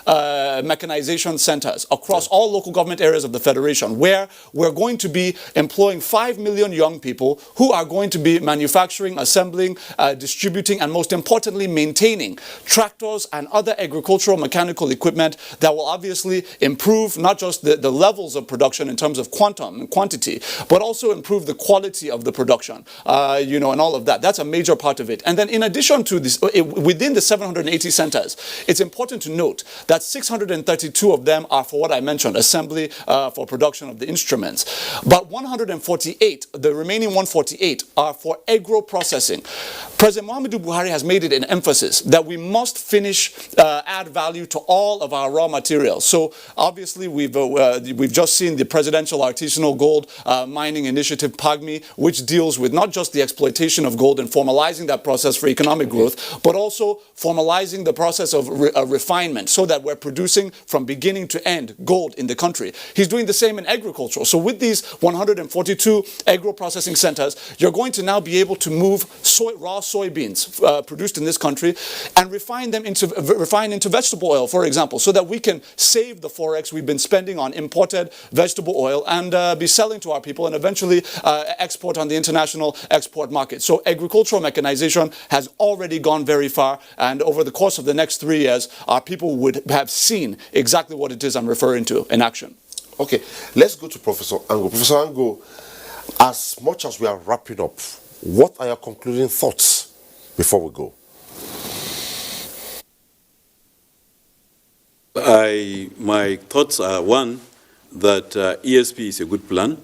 mechanization centers across all local government areas of the Federation, where we're going to be employing 5 million young people who are going to be manufacturing, assembling, distributing, and most importantly, maintaining tractors and other agricultural mechanical equipment that will obviously improve not just the levels of production in terms of quantum and quantity, but also improve the quality of the production, and all of that. That's a major part of it. And then in addition to this, within the 780 centers, it's important to note that 632 of them are for what I mentioned, assembly for production of the instruments. But 148, the remaining 148, are for agro-processing. President Muhammadu Buhari has made it an emphasis that we must add value to all of our raw materials. So obviously we've just seen the Presidential Artisanal Gold Mining Initiative, PAGMI, which deals with not just the exploitation of gold and formalizing that process for economic growth, but also formalizing the process of refinement development so that we're producing from beginning to end gold in the country. He's doing the same in agriculture. So with these 142 agro-processing centers, you're going to now be able to move raw soybeans produced in this country and refine into vegetable oil, for example, so that we can save the forex we've been spending on imported vegetable oil and be selling to our people and eventually export on the international export market. So agricultural mechanization has already gone very far, and over the course of the next 3 years, our people would have seen exactly what it is I'm referring to in action. Okay, let's go to Professor Ango. Professor Ango, as much as we are wrapping up, what are your concluding thoughts before we go? My thoughts are, one, that ESP is a good plan.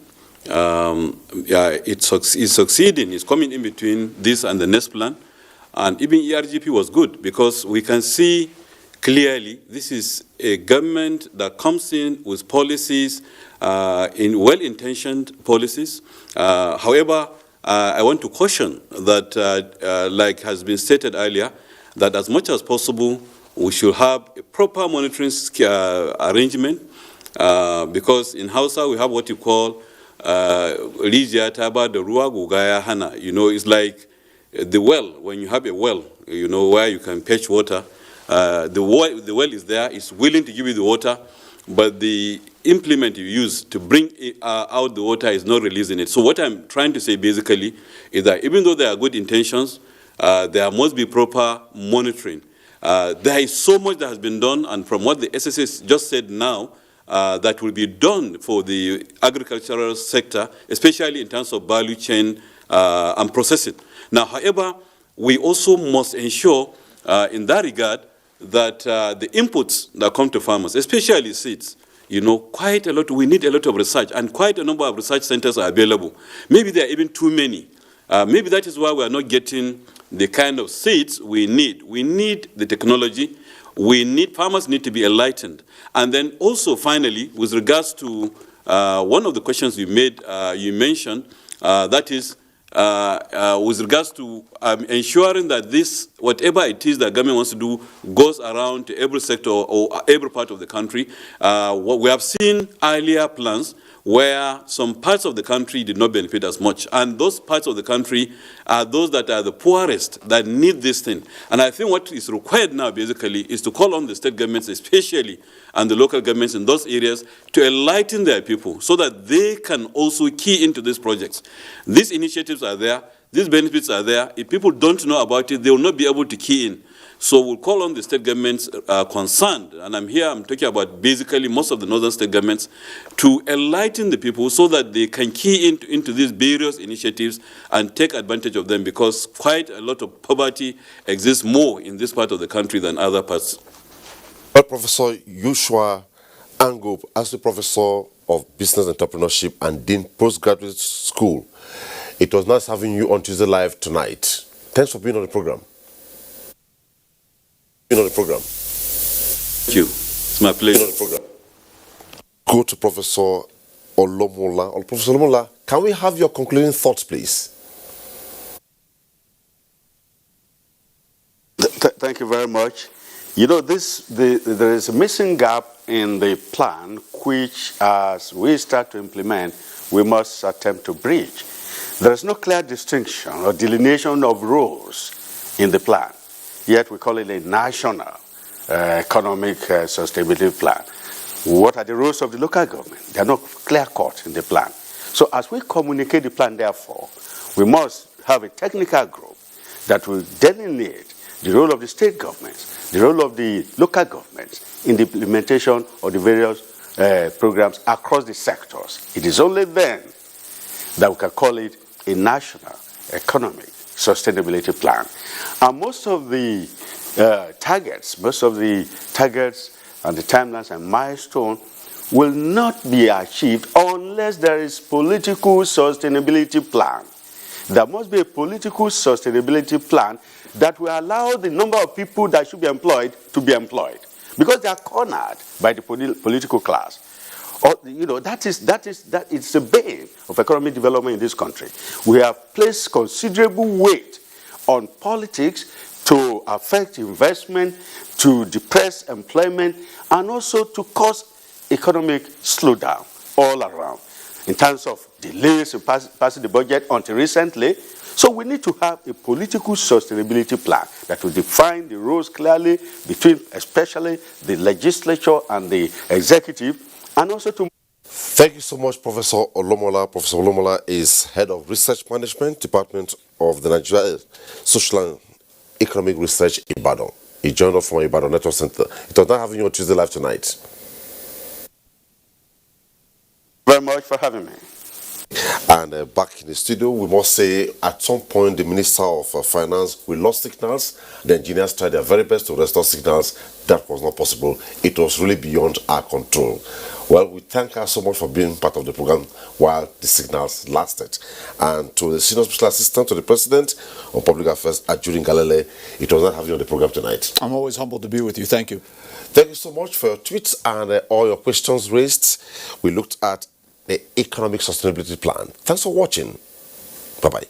It's succeeding. It's coming in between this and the next plan. And even ERGP was good because we can see clearly this is a government that comes in with policies, in well-intentioned policies. However, I want to caution that, like has been stated earlier, that as much as possible, we should have a proper monitoring arrangement because in Hausa we have what you call Rijiya Taba da Ruwa Gugaya Hana. You know, it's like the well. When you have a well, you know, where you can fetch water, the well is there, it's willing to give you the water, but the implement you use to bring out the water is not releasing it. So what I'm trying to say basically is that even though there are good intentions, there must be proper monitoring. There is so much that has been done, and from what the SSS just said now, that will be done for the agricultural sector, especially in terms of value chain and processing. Now, however, we also must ensure in that regard that the inputs that come to farmers, especially seeds, you know, quite a lot, we need a lot of research, and quite a number of research centers are available. Maybe there are even too many. Maybe that is why we are not getting the kind of seeds we need. We need the technology. Farmers need to be enlightened. And then also, finally, with regards to one of the questions you mentioned, that is with regards to ensuring that this, whatever it is that government wants to do, goes around to every sector or every part of the country. What we have seen earlier plans where some parts of the country did not benefit as much. And those parts of the country are those that are the poorest, that need this thing. And I think what is required now, basically, is to call on the state governments, especially, and the local governments in those areas, to enlighten their people so that they can also key into these projects. These initiatives are there. These benefits are there. If people don't know about it, they will not be able to key in. So we'll call on the state governments concerned, and I'm talking about basically most of the northern state governments, to enlighten the people so that they can key into these various initiatives and take advantage of them, because quite a lot of poverty exists more in this part of the country than other parts. Well, Professor Joshua Ango, as the Professor of Business Entrepreneurship and Dean Postgraduate School, it was nice having you on Tuesday Live tonight. Thanks for being on the program. Thank you. It's my pleasure. Go to Professor Olomola. Professor Olomola, can we have your concluding thoughts, please? Thank you very much. You know, there is a missing gap in the plan, which, as we start to implement, we must attempt to bridge. There is no clear distinction or delineation of roles in the plan. Yet we call it a national economic sustainability plan. What are the roles of the local government? They are not clear-cut in the plan. So as we communicate the plan, therefore, we must have a technical group that will delineate the role of the state governments, the role of the local governments in the implementation of the various programs across the sectors. It is only then that we can call it a national economic sustainability plan. And most of the targets and the timelines and milestones will not be achieved unless there is political sustainability plan. There must be a political sustainability plan that will allow the number of people that should be employed to be employed, because they are cornered by the political class. Or, you know, that is the bane of economic development in this country. We have placed considerable weight on politics to affect investment, to depress employment, and also to cause economic slowdown all around in terms of delays in passing the budget until recently. So we need to have a political sustainability plan that will define the roles clearly between especially the legislature and the executive, and also to... Thank you so much, Professor Olomola. Professor Olomola is Head of Research Management, Department of the Nigeria Social and Economic Research, Ibadan. He joined us from Ibadan Network Center. It was nice having you on Tuesday Live tonight. Very much for having me. And back in the studio, we must say at some point the Minister of Finance, we lost signals. The engineers tried their very best to restore signals. That was not possible. It was really beyond our control. Well, we thank her so much for being part of the program while the signals lasted. And to the Senior Special Assistant to the President on Public Affairs, Ajurin Galele, it was not having you on the program tonight. I'm always humbled to be with you. Thank you. Thank you so much for your tweets and all your questions raised. We looked at the Economic Sustainability Plan. Thanks for watching. Bye-bye.